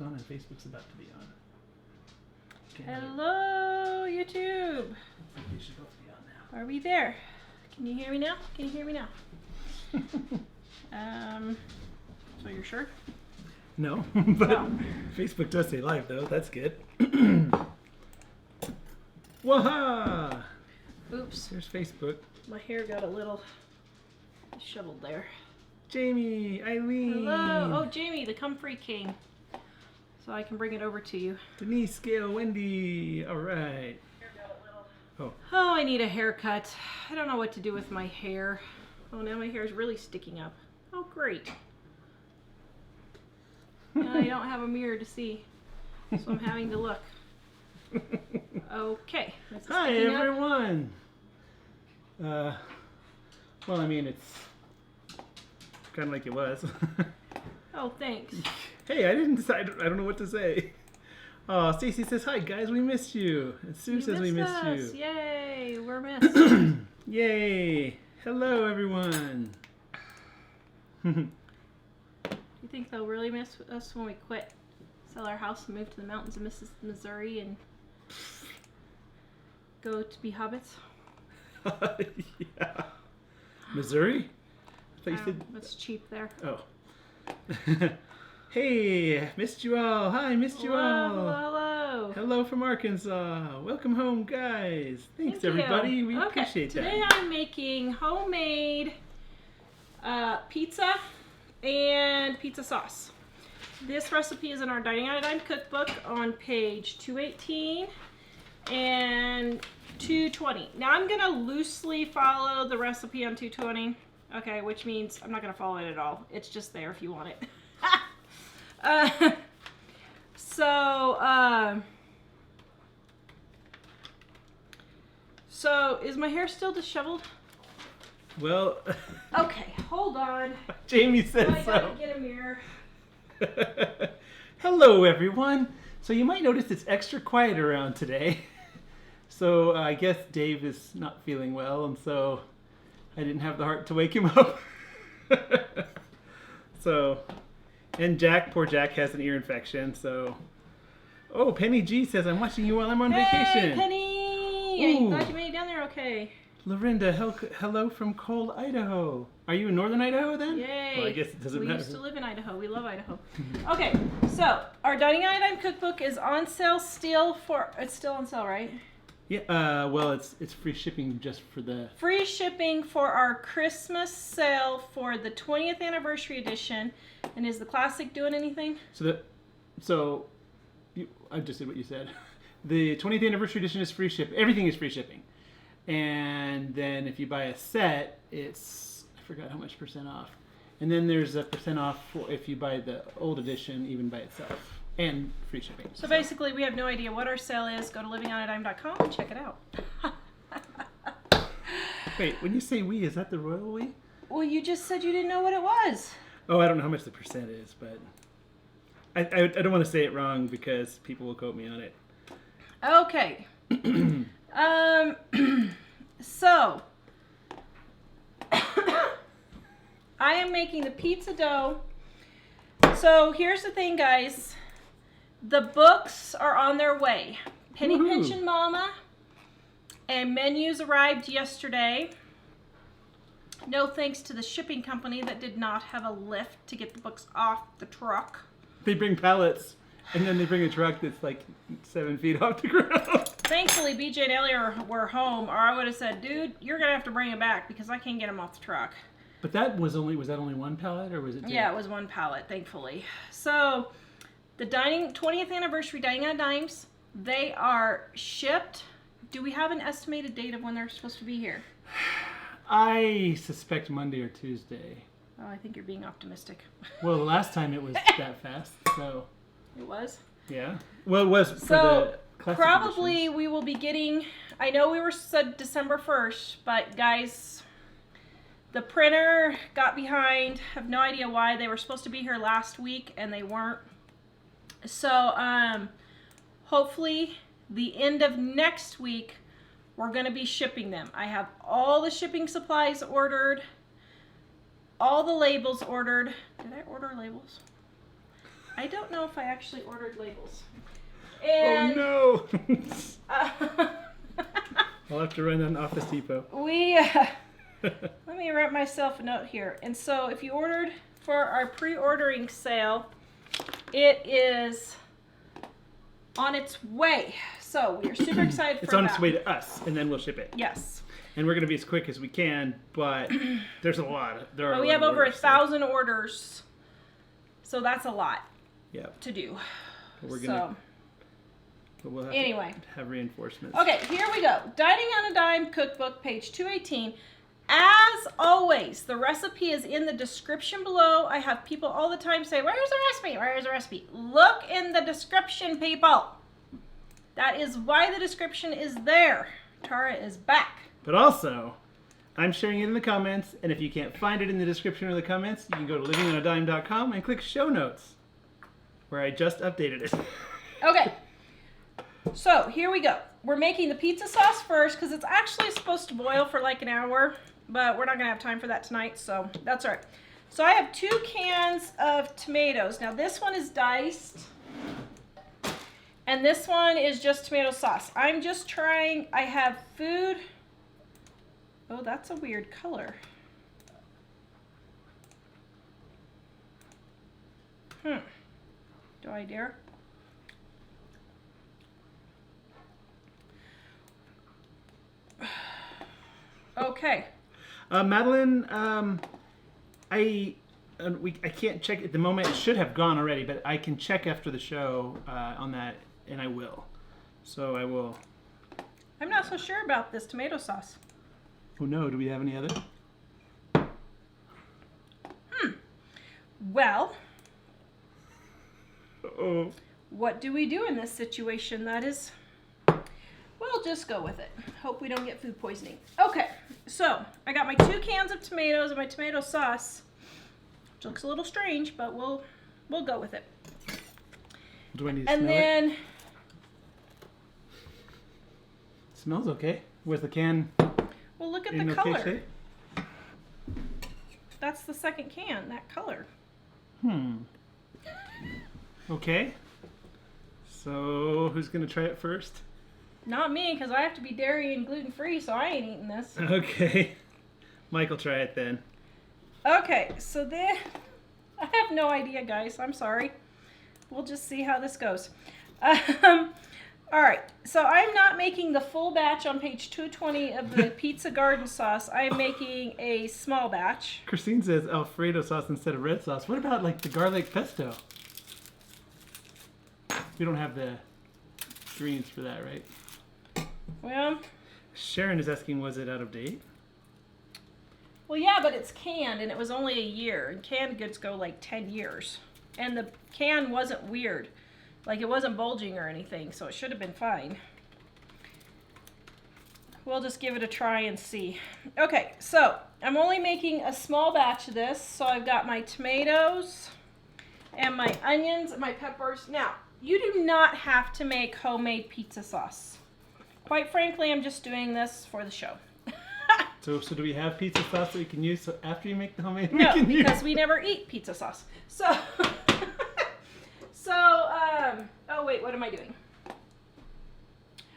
On and Facebook's about to be on. Okay, Hello, YouTube. I think we should both be on now. Are we there? Can you hear me now? Can you hear me now? So you're sure? No, but Oh. Facebook does say live though. That's good. Waha! Oops. Here's Facebook. My hair got a little disheveled there. Jamie, Eileen. Hello. Oh, Jamie, the Comfrey King. So I can bring it over to you. Denise, Gail, Wendy. All right. Oh. Oh, I need a haircut. I don't know what to do with my hair. Oh, now my hair is really sticking up. Oh, great. Now I don't have a mirror to see, so I'm having to look. Okay. Is it Hi, sticking up? everyone. Well, I mean, it's kind of like it was. Oh, thanks. Hey, I didn't decide. I don't know what to say. Oh, Stacy says, hi, guys. We missed you. And Sue You says we missed us. you. Yay, we're missed. Yay. Hello, everyone. You think they'll really miss us when we quit, sell our house and move to the mountains of Missouri and go to be hobbits? Yeah. Missouri? I thought you said... That's cheap there. Oh. Hey, missed you all. Hi, missed you all. Hello. Hello from Arkansas. Welcome home, guys. Thanks, Thank you. everybody. We Okay, appreciate that. today I'm making homemade pizza and pizza sauce. This recipe is in our Dining on a Dime cookbook on page 218 and 220. Now I'm going to loosely follow the recipe on 220. Okay, which means I'm not going to follow it at all. It's just there if you want it. So is my hair still disheveled? Well, Okay, hold on. Jamie says I gotta so. get a mirror. Hello, everyone. So you might notice it's extra quiet around today. So I guess Dave is not feeling well, and so I didn't have the heart to wake him up. So, and Jack, poor Jack, has an ear infection. So, oh, Penny G says, I'm watching you while I'm on Hey, vacation. Penny! Ooh. I'm glad you made it down there okay. Lorinda, hello from cold Idaho. Are you in northern Idaho then? Yay! Well, I guess it doesn't we matter. used to live in Idaho. We love Idaho. Okay, so our Dining on a Dime cookbook is on sale still for... It's still on sale, right? Yeah. Well, it's free shipping just for the. Free shipping for our Christmas sale for the 20th anniversary edition. And is the classic doing anything? I just did what you said. The 20th anniversary edition is free shipping. Everything is free shipping. And then if you buy a set, it's, I forgot how much % off. And then there's a % off for if you buy the old edition, even by itself. And free shipping. So basically, we have no idea what our sale is. Go to livingonadime.com and check it out. Wait, when you say we, is that the royal we? Well, you just said you didn't know what it was. Oh, I don't know how much the % is, but I don't want to say it wrong because people will quote me on it. Okay. So I am making the pizza dough. So here's the thing, guys. The books are on their way. Penny Woohoo. Pension Mama and menus arrived yesterday. No thanks to the shipping company that did not have a lift to get the books off the truck. They bring pallets, and then they bring a truck that's like 7 feet off the ground. Thankfully, BJ and Ellie were home, or I would have said, dude, you're going to have to bring it back because I can't get them off the truck. But was that only one pallet, or was it two? Yeah, it was one pallet, thankfully. So, the 20th anniversary Dining on Dimes, they are shipped. Do we have an estimated date of when they're supposed to be here? I suspect Monday or Tuesday. Oh, I think you're being optimistic. Well, the last time it was that fast, so It was? yeah. Well, it was for So, the classic probably editions. we will be getting, I know we were said December 1st, but guys, the printer got behind. Have no idea why. They were supposed to be here last week and they weren't. So, hopefully the end of next week, we're going to be shipping them. I have all the shipping supplies ordered, all the labels ordered. Did I order labels? I don't know if I actually ordered labels. And, oh no! uh, I'll have to run on Office Depot. Let me write myself a note here. And so if you ordered for our pre-ordering sale, it is on its way. So we're super excited It's for on that. its way to us, and then we'll ship it. Yes. And we're going to be as quick as we can, but there's a lot. We have over 1,000 orders. So that's a lot to do. But we're gonna, but we'll have anyway, to have reinforcements. Okay, here we go. Dining on a Dime Cookbook, page 218. As always, the recipe is in the description below. I have people all the time say, where's the recipe? Where's the recipe? Look in the description, people. That is why the description is there. Tara is back. But also, I'm sharing it in the comments, and if you can't find it in the description or the comments, you can go to livingonadime.com and click show notes, where I just updated it. Okay, so here we go. We're making the pizza sauce first because it's actually supposed to boil for like an hour, but we're not going to have time for that tonight, so that's all right. So I have 2 cans of tomatoes. Now this one is diced, and this one is just tomato sauce. I'm just trying, I have food. Oh, that's a weird color. Do I dare? Okay. Madeline, I can't check at the moment. It should have gone already, but I can check after the show on that, and I will. So I will. I'm not so sure about this tomato sauce. Oh no, do we have any other? Well, Uh-oh. what do we do in this situation? That is, we'll just go with it. Hope we don't get food poisoning. Okay, so I got my 2 cans of tomatoes and my tomato sauce. Which looks a little strange, but we'll go with it. Do I need to And smell then, it? Smells okay. Where's the can? well, look at In the okay color. shape? That's the second can, that color. Okay. So who's gonna try it first? Not me, because I have to be dairy and gluten free, so I ain't eating this. Okay. Michael, try it then. Okay, so then, I have no idea, guys. I'm sorry. We'll just see how this goes. All right, so I'm not making the full batch on page 220 of the pizza garden sauce. I'm making a small batch. Christine says Alfredo sauce instead of red sauce. What about like the garlic pesto? We don't have the greens for that, right? Well, Sharon is asking, was it out of date? well, yeah, but it's canned, and it was only a year. And canned goods go like 10 years. And the can wasn't weird. Like, it wasn't bulging or anything, so it should have been fine. We'll just give it a try and see. Okay, so I'm only making a small batch of this. So I've got my tomatoes and my onions and my peppers. Now, you do not have to make homemade pizza sauce. Quite frankly, I'm just doing this for the show. So do we have pizza sauce that we can use after you make the homemade? No, because we never eat pizza sauce. So, oh wait, what am I doing?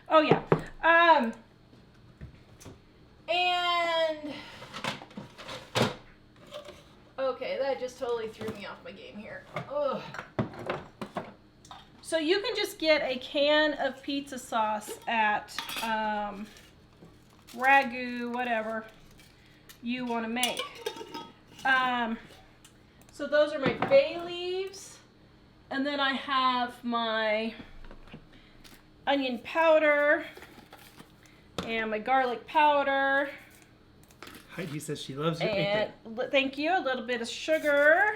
Oh yeah, and okay, that just totally threw me off my game here. Ugh. So you can just get a can of pizza sauce at Ragu, whatever you want to make. So those are my bay leaves, and then I have my onion powder and my garlic powder. Heidi says she loves it. And thank you. A little bit of sugar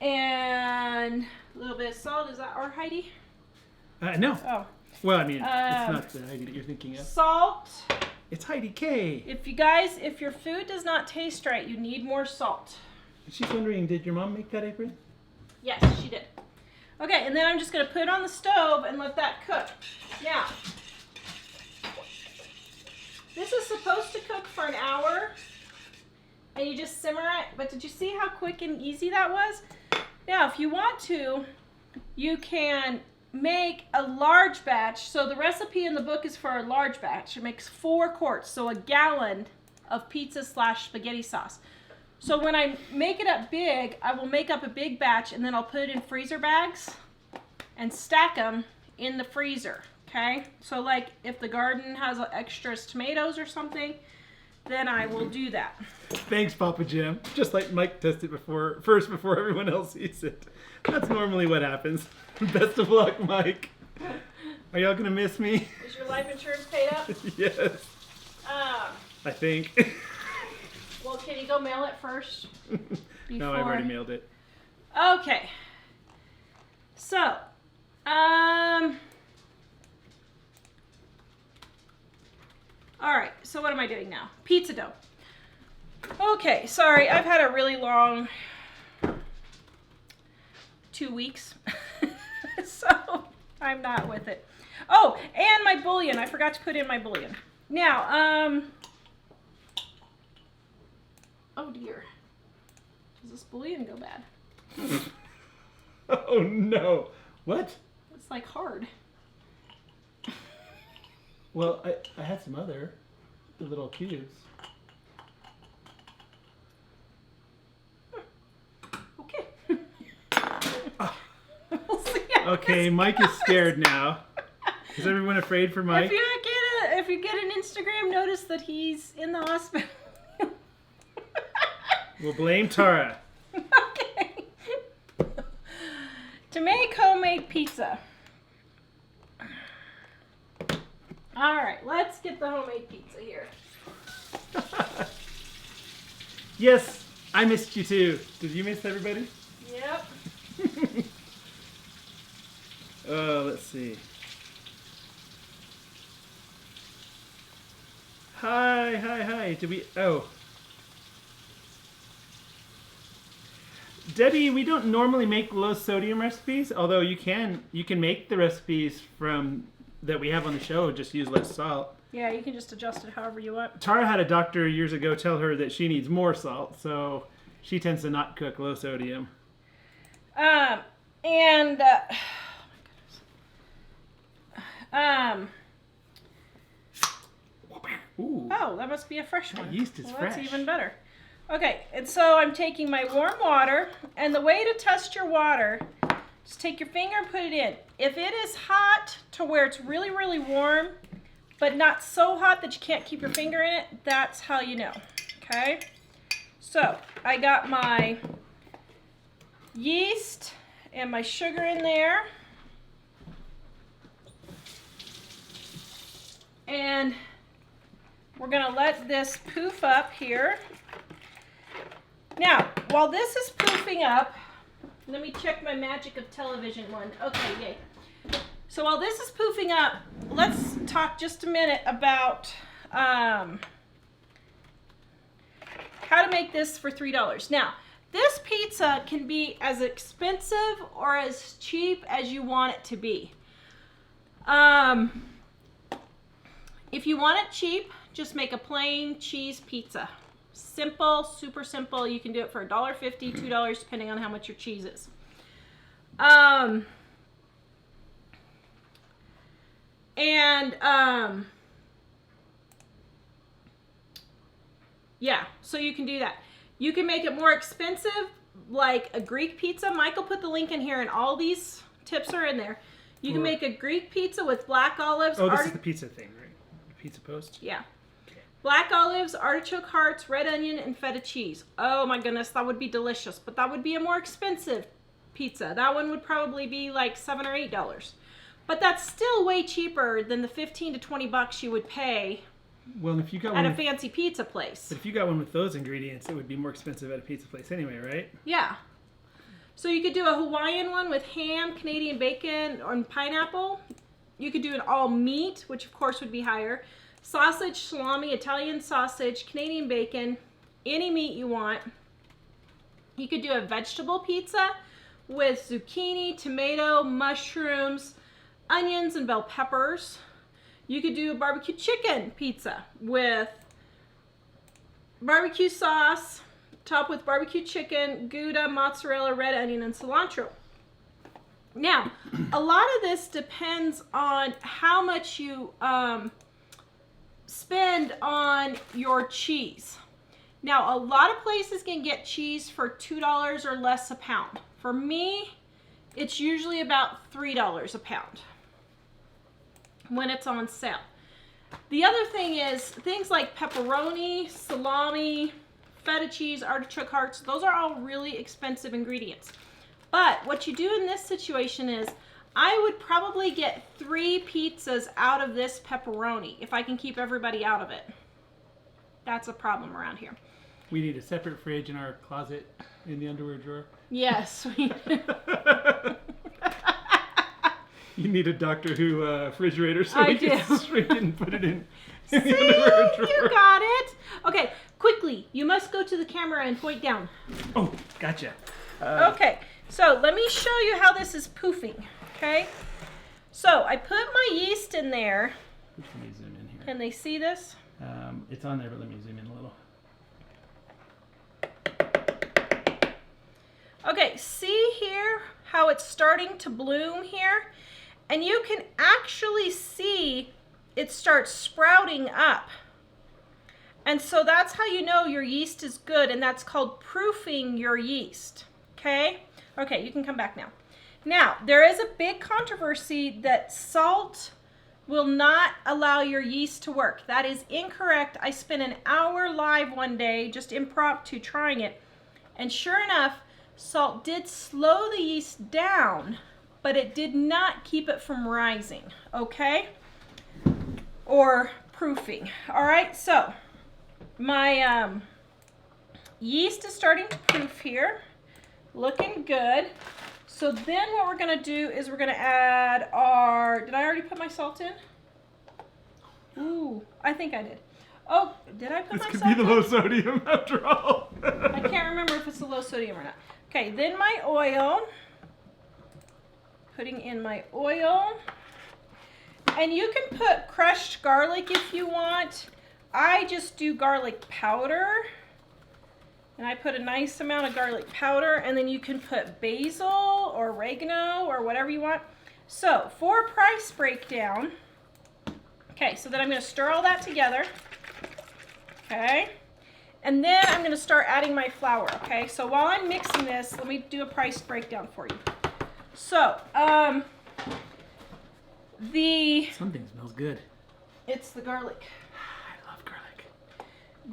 and a little bit of salt. Is that our Heidi? No. Oh. Well, I mean, it's not the Heidi that you're thinking of. Salt. It's Heidi K. If your food does not taste right, you need more salt. She's wondering, did your mom make that apron? Yes, she did. Okay, and then I'm just going to put it on the stove and let that cook. Now, this is supposed to cook for an hour, and you just simmer it. But did you see how quick and easy that was? Now, if you want to, you can make a large batch. So the recipe in the book is for a large batch. It makes 4 quarts, so a gallon of pizza / spaghetti sauce. So when I make it up big, I will make up a big batch and then I'll put it in freezer bags and stack them in the freezer, okay? So like if the garden has extras tomatoes or something, then I will do that. Thanks, Papa Jim. Just like Mike tested first before everyone else eats it. That's normally what happens. Best of luck, Mike. Are y'all gonna miss me? Is your life insurance paid up? Yes. I think. Well, can you go mail it first? No, I've already mailed it. Okay. So, all right, so what am I doing now? Pizza dough. Okay, sorry, I've had a really long 2 weeks, so I'm not with it. Oh, and my bouillon. I forgot to put in my bouillon. Now, oh dear. Does this bouillon go bad? Oh no. What? It's like hard. Well, I had some other little cubes. Okay. We'll see how Okay, this Mike goes. is scared now. Is everyone afraid for Mike? If you get an Instagram notice that he's in the hospital. We'll blame Tara. Okay. To make homemade pizza. All right, let's get the homemade pizza here. Yes, I missed you too. Did you miss everybody? Yep. Let's see. Hi. Did we? Oh. Debbie, we don't normally make low sodium recipes, although you can make the recipes from that we have on the show, just use less salt. Yeah, you can just adjust it however you want. Tara had a doctor years ago tell her that she needs more salt, so she tends to not cook low sodium. Ooh. Oh, that must be a fresh one. That yeast is That's fresh. even better. Okay, and so I'm taking my warm water, and the way to test your water, just take your finger and put it in. If it is hot to where it's really, really warm, but not so hot that you can't keep your finger in it, that's how you know, okay? So, I got my yeast and my sugar in there. And we're gonna let this poof up here. Now, while this is poofing up, let me check my magic of television one. Okay, yay. So while this is poofing up, let's talk just a minute about how to make this for $3. Now, this pizza can be as expensive or as cheap as you want it to be. If you want it cheap, just make a plain cheese pizza. Simple, super simple. You can do it for $1.50, $2, depending on how much your cheese is. Yeah, so you can do that. You can make it more expensive, like a Greek pizza. Michael put the link in here, and all these tips are in there. You can make a Greek pizza with black olives. Oh, this is the pizza thing, right? The pizza post? Yeah. Black olives, artichoke hearts, red onion, and feta cheese. Oh my goodness, that would be delicious. But that would be a more expensive pizza. That one would probably be like $7 or $8. But that's still way cheaper than the $15 to $20 you would pay Well, if you got at one a fancy pizza place. But if you got one with those ingredients, it would be more expensive at a pizza place anyway, right? Yeah. So you could do a Hawaiian one with ham, Canadian bacon, and pineapple. You could do an all meat, which of course would be higher. Sausage, salami, Italian sausage, Canadian bacon, any meat you want. You could do a vegetable pizza with zucchini, tomato, mushrooms, onions, and bell peppers. You could do a barbecue chicken pizza with barbecue sauce, Top with barbecue chicken, Gouda, mozzarella, red onion, and cilantro. Now, a lot of this depends on how much you spend on your cheese. Now, a lot of places can get cheese for $2 or less a pound. For me, it's usually about $3 a pound when it's on sale. The other thing is things like pepperoni, salami, feta cheese, artichoke hearts, those are all really expensive ingredients. But what you do in this situation is I would probably get 3 pizzas out of this pepperoni if I can keep everybody out of it. That's a problem around here. We need a separate fridge in our closet in the underwear drawer. Yes. You need a Doctor Who refrigerator so I we can do. shrink it and put it in See, the underwear drawer. you got it. Okay, quickly, you must go to the camera and point down. Oh, gotcha. Okay, so let me show you how this is poofing, okay? So I put my yeast in there. Let me zoom in here. Can they see this? It's on there, but let me zoom in a little. Okay, see here how it's starting to bloom here? And you can actually see it starts sprouting up. And so that's how you know your yeast is good, and that's called proofing your yeast, okay? Okay, you can come back now. Now, there is a big controversy that salt will not allow your yeast to work. That is incorrect. I spent an hour live one day, just impromptu trying it, and sure enough, salt did slow the yeast down, but it did not keep it from rising, okay? Or proofing. All right, so my yeast is starting to proof here, looking good. So then what we're gonna do is we're gonna add our, did I already put my salt in? Ooh, I think I did. Oh, did I put This my could salt be the in? low sodium after all. I can't remember if it's a low sodium or not. Okay, then my oil. Putting in my oil. And you can put crushed garlic if you want. I just do garlic powder. And I put a nice amount of garlic powder, and then you can put basil or oregano or whatever you want. So for price breakdown, okay, so then I'm going to stir all that together. Okay. And then I'm going to start adding my flour, okay? So while I'm mixing this, let me do a price breakdown for you. So, Something smells good. it's the garlic. I love garlic.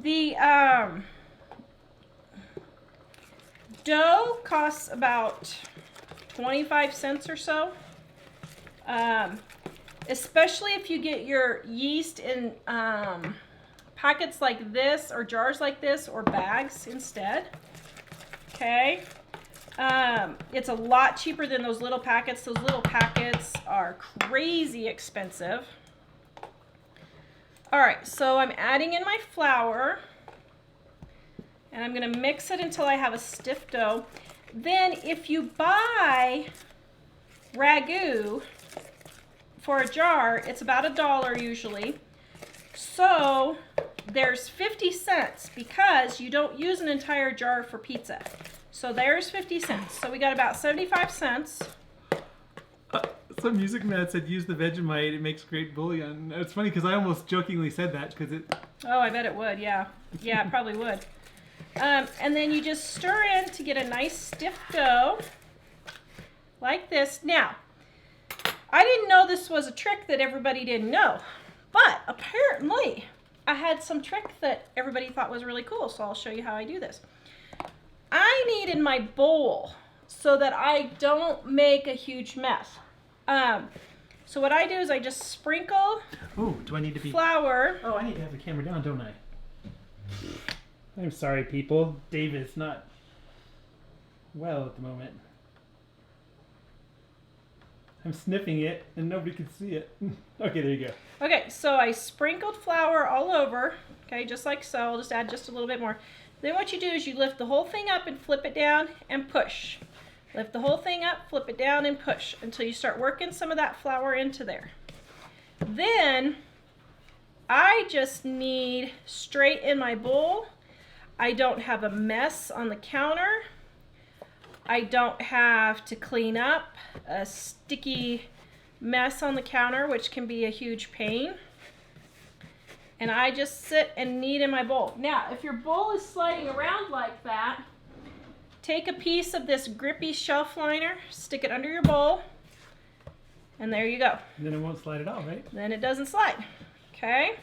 The dough costs about 25 cents or so. Especially if you get your yeast in packets like this or jars like this or bags instead. Okay. It's a lot cheaper than those little packets. Those little packets are crazy expensive. All right, so I'm adding in my flour, and I'm going to mix it until I have a stiff dough. Then if you buy ragu for a jar, it's about $1 usually. So there's 50 cents because you don't use an entire jar for pizza. So there's 50 cents. So we got about 75 cents. Some music man said use the Vegemite, it makes great bouillon. It's funny because I almost jokingly said that because it... Oh, I bet it would, yeah. Yeah, it probably would. And then you just stir in to get a nice stiff dough, like this. Now, I didn't know this was a trick that everybody didn't know, but apparently I had some trick that everybody thought was really cool, so I'll show you how I do this. I need in my bowl so that I don't make a huge mess. So what I do is I just sprinkle Oh, do I need to be... flour. Oh, I need to have the camera down, don't I? I'm sorry, people. David's not well at the moment. I'm sniffing it, and nobody can see it. Okay, there you go. Okay, so I sprinkled flour all over, okay, just like so. I'll just add just a little bit more. Then what you do is you lift the whole thing up and flip it down and push. Lift the whole thing up, flip it down and push until you start working some of that flour into there. Then I just need straight in my bowl. I don't have a mess on the counter. I don't have to clean up a sticky mess on the counter, which can be a huge pain. And I just sit and knead in my bowl. Now, if your bowl is sliding around like that, take a piece of this grippy shelf liner, stick it under your bowl, and there you go. And then it won't slide at all, right? Then it doesn't slide. Okay?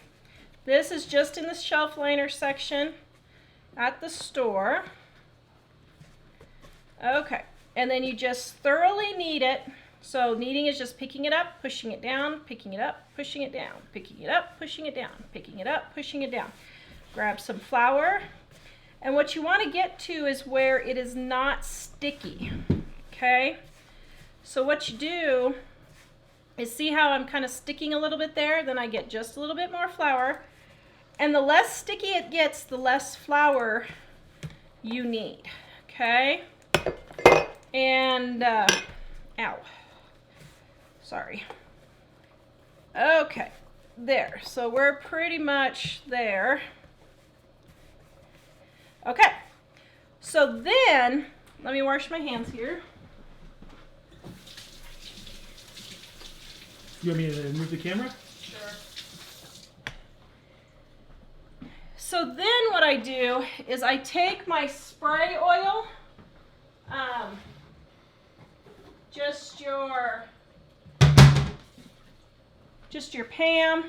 This is just in the shelf liner section at the store. Okay, and then you just thoroughly knead it. So kneading is just picking it up, pushing it down, picking it up, pushing it down, picking it up, pushing it down, picking it up, pushing it down. Grab some flour. And what you want to get to is where it is not sticky. Okay? So what you do is, see how I'm kind of sticking a little bit there? Then I get just a little bit more flour. And the less sticky it gets, the less flour you need. Okay? And, ow. Sorry. Okay, there. So we're pretty much there. Okay, so then, let me wash my hands here. You want me to move the camera? Sure. So then what I do is I take my spray oil, just your Pam,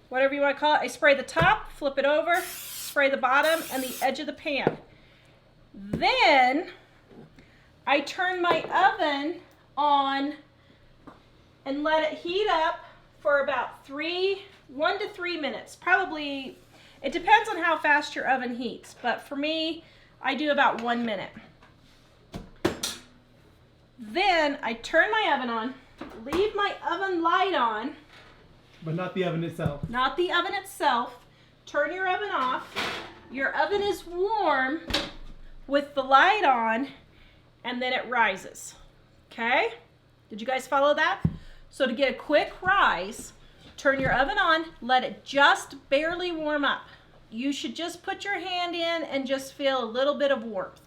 whatever you want to call it. I spray the top, flip it over, spray the bottom and the edge of the pan. Then I turn my oven on and let it heat up for about 1 to 3 minutes. Probably, it depends on how fast your oven heats, but for me, I do about 1 minute. Then I turn my oven on, leave my oven light on. But not the oven itself. Not the oven itself. Turn your oven off. Your oven is warm with the light on, and then it rises. Okay? Did you guys follow that? So to get a quick rise, turn your oven on, let it just barely warm up. You should just put your hand in and just feel a little bit of warmth.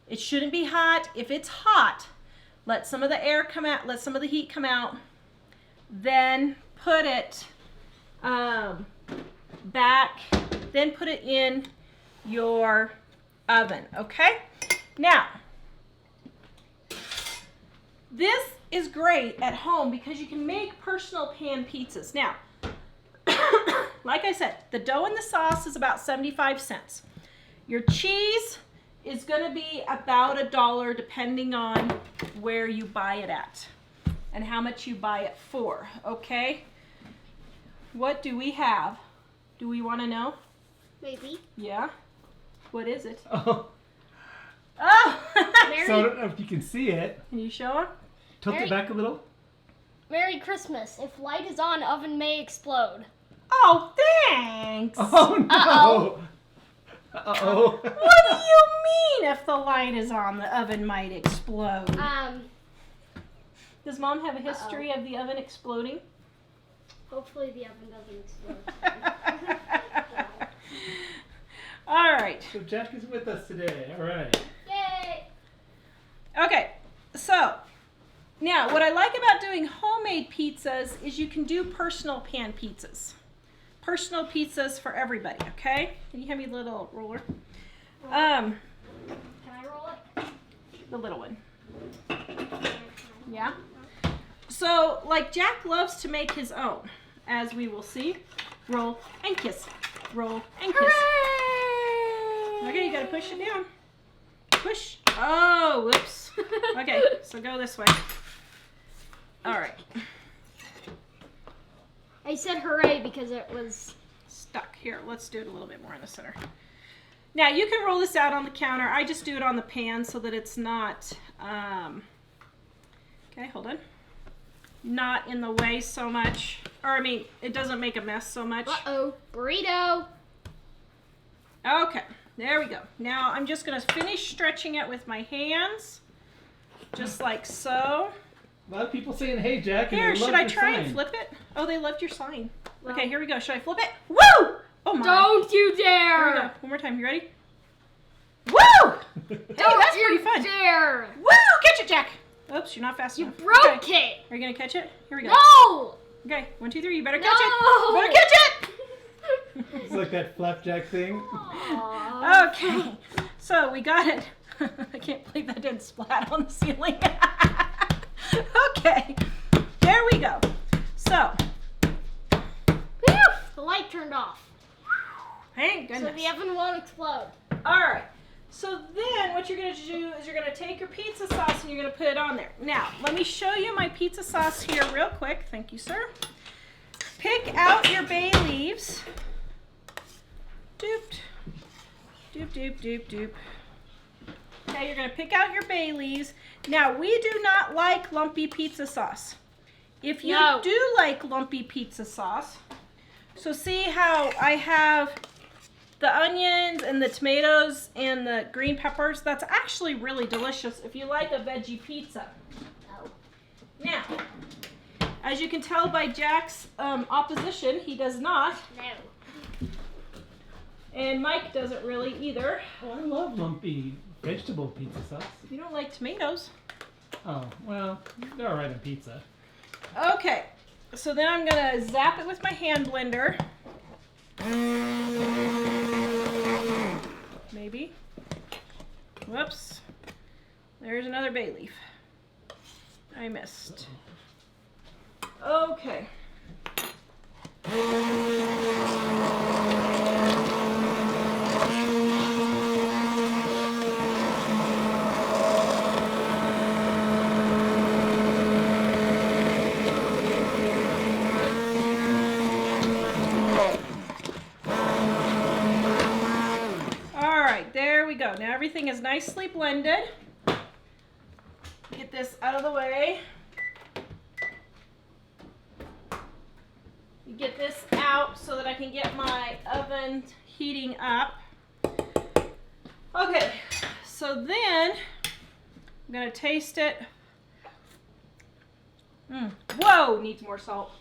It shouldn't be hot. If it's hot, let some of the air come out, let some of the heat come out, then put it back, then put it in your oven, okay? Now, this is great at home because you can make personal pan pizzas. Now, like I said, the dough and the sauce is about 75 cents. Your cheese is going to be about $1 depending on where you buy it at and how much you buy it for, okay? What do we have? Do we want to know? Maybe. Yeah? What is it? Oh. Oh! So I don't know if you can see it. Can you show them? Tilt it back a little. Merry Christmas. If light is on, oven may explode. Oh, thanks! Oh no! Uh-oh. Uh-oh. What do you mean if the light is on, the oven might explode? Does Mom have a history of the oven exploding? Hopefully the oven doesn't explode. All right. So Jack is with us today. All right. Yay! Okay, so now what I like about doing homemade pizzas is you can do personal pan pizzas. Personal pizzas for everybody, okay? Can you hand me the little roller? Can I roll it? The little one. Yeah? So, like Jack loves to make his own, as we will see. Roll and kiss. Roll and kiss. Hooray! Okay, you gotta push it down. Push. Oh, whoops. Okay, so go this way. All right. I said hooray because it was Stuck. Here, let's do it a little bit more in the center. Now, you can roll this out on the counter. I just do it on the pan so that it's not, okay, hold on. Not in the way so much. Or, I mean, it doesn't make a mess so much. Uh-oh, burrito. Okay, there we go. Now, I'm just going to finish stretching it with my hands. Just like so. A lot of people saying, "Hey, Jack." And Here, they love should I your try sign. and flip it? Oh, they loved your sign. Well- Okay, here we go. Should I flip it? Woo! Oh Oh my. Don't you Here we dare! go. One more time. You ready? Woo! Hey, that's you pretty fun. dare! Woo! Catch it, Jack. Oops, you're not fast You enough. broke Okay. it! Are you gonna catch it? Here we go. No! Okay, 1, 2, 3. You better No! catch it. You better catch it. It's like that flapjack thing. Aw. Okay, so we got it. I can't believe that didn't splat on the ceiling. Okay, there we go. So, Phew, the light turned off. thank So goodness. the oven won't explode. All right. So then what you're going to do is you're going to take your pizza sauce and you're going to put it on there. Now, let me show you my pizza sauce here real quick. Thank you, sir. Pick out your bay leaves. Doop. Doop, doop, doop, doop. Okay, you're going to pick out your bay leaves. Now, we do not like lumpy pizza sauce. If you No. do like lumpy pizza sauce, so see how I have the onions and the tomatoes and the green peppers? That's actually really delicious if you like a veggie pizza. No. Now, as you can tell by Jack's opposition, he does not. No. And Mike doesn't really either. Oh, I love lumpy vegetable pizza sauce. You don't like tomatoes. Oh, well, they're alright on pizza. Okay, so then I'm gonna zap it with my hand blender. Maybe. Whoops. There's another bay leaf. I missed. Okay. There we go. Now everything is nicely blended. Get this out of the way. Get this out so that I can get my oven heating up. Okay, so then I'm gonna taste it. Whoa, needs more salt.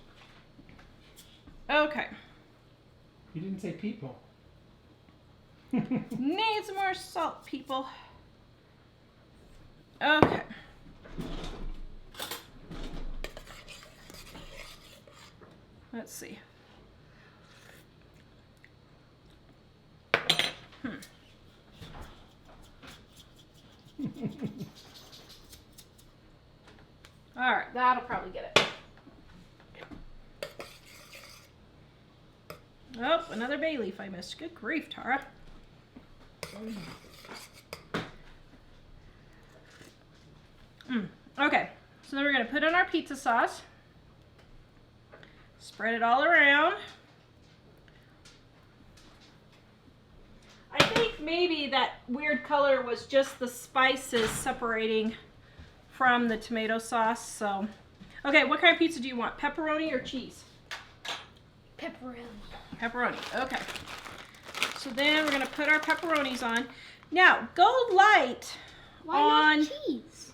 Okay. You didn't say people. Needs more salt, people. Okay. Let's see. All right, that'll probably get it. Oh, another bay leaf I missed. Good grief, Tara. Okay, so then we're going to put in our pizza sauce. Spread it all around. I think maybe that weird color was just the spices separating from the tomato sauce. So, okay, what kind of pizza do you want? Pepperoni or cheese? Pepperoni. Pepperoni, okay. So then we're going to put our pepperonis on. Now, go light Why on... not cheese?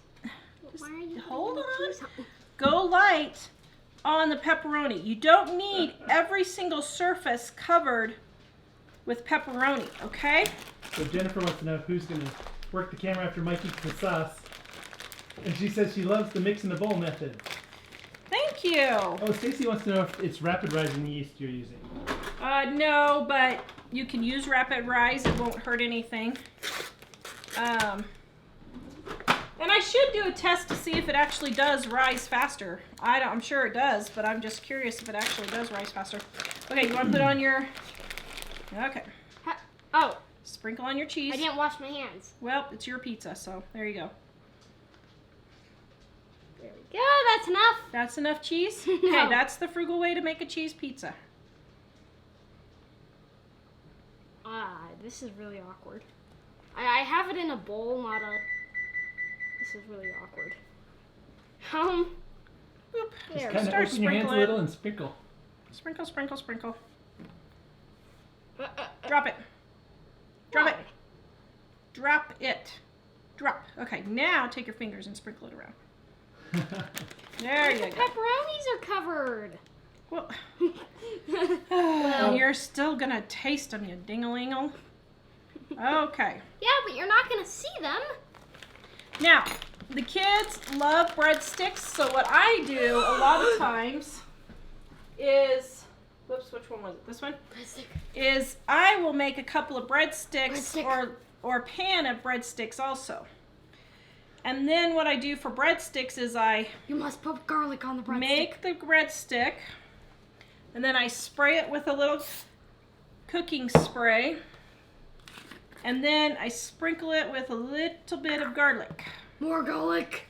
Why are you Hold putting on. cheese on? Go light on the pepperoni. You don't need every single surface covered with pepperoni, okay? So Jennifer wants to know who's going to work the camera after Mike eats the sauce. And she says she loves the mix in the bowl method. Thank you. Oh, Stacy wants to know if it's rapid rising yeast you're using. No, but you can use rapid rise. It won't hurt anything. And I should do a test to see if it actually does rise faster. I'm sure it does, but I'm just curious if it actually does rise faster. Okay, you want to put on your... Okay. Oh, Sprinkle on your cheese. I didn't wash my hands. Well, it's your pizza, so there you go. There we go, that's enough. That's enough cheese? No. Okay, that's the frugal way to make a cheese pizza. This is really awkward. I have it in a bowl, not a... This is really awkward. Oop, Just there, kind of start open your hands a sprinkling. little and sprinkle. Sprinkle, sprinkle, sprinkle. Drop it. Drop it. Drop it. Drop. Okay, now take your fingers and sprinkle it around. There you The go. pepperonis are covered. Well, Well, you're still gonna taste them, you ding-a-lingle. Okay. Yeah, but you're not gonna see them. Now, the kids love breadsticks, so what I do a lot of times is, whoops, which one was it? This one? Breadstick. Is I will make a couple of breadsticks Breadstick. or a pan of breadsticks also. And then what I do for breadsticks is I You must put garlic on the breadstick. make the breadstick, and then I spray it with a little cooking spray, and then I sprinkle it with a little bit of garlic. More garlic.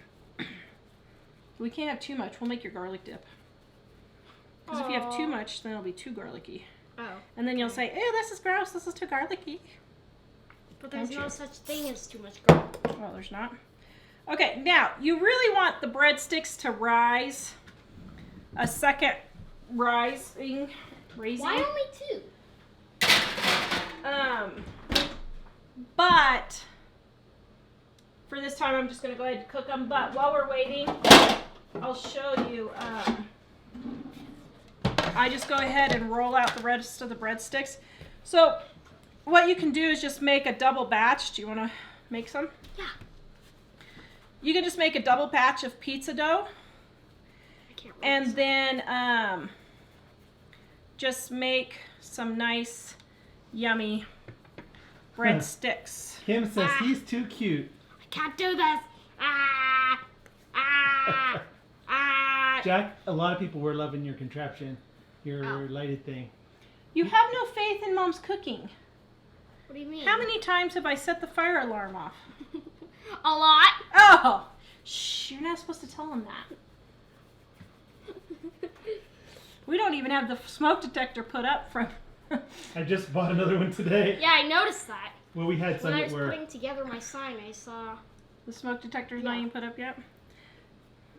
We can't have too much. We'll make your garlic dip. Because if you have too much, then it'll be too garlicky. Oh. And then you'll say, ew, this is gross. This is too garlicky. But there's Don't no you? such thing as too much garlic. Well, there's not. Okay, now, you really want the breadsticks to rise. A second raising. Why only 2? But for this time, I'm just going to go ahead and cook them. But while we're waiting, I'll show you. I just go ahead and roll out the rest of the breadsticks. So what you can do is just make a double batch. Do you want to make some? Yeah. You can just make a double batch of pizza dough. I can't remember. And then just make some nice, yummy breadsticks. Kim says he's too cute. I can't do this. Ah! Ah! Ah! Jack, a lot of people were loving your contraption, your Oh. lighted thing. You have no faith in Mom's cooking. What do you mean? How many times have I set the fire alarm off? A lot. Oh! Shh, you're not supposed to tell him that. We don't even have the smoke detector put up from... I just bought another one today. Yeah, I noticed that. Well, we had some When I that was were. putting together my sign, I saw. The smoke detector's not Yeah. even put up yet?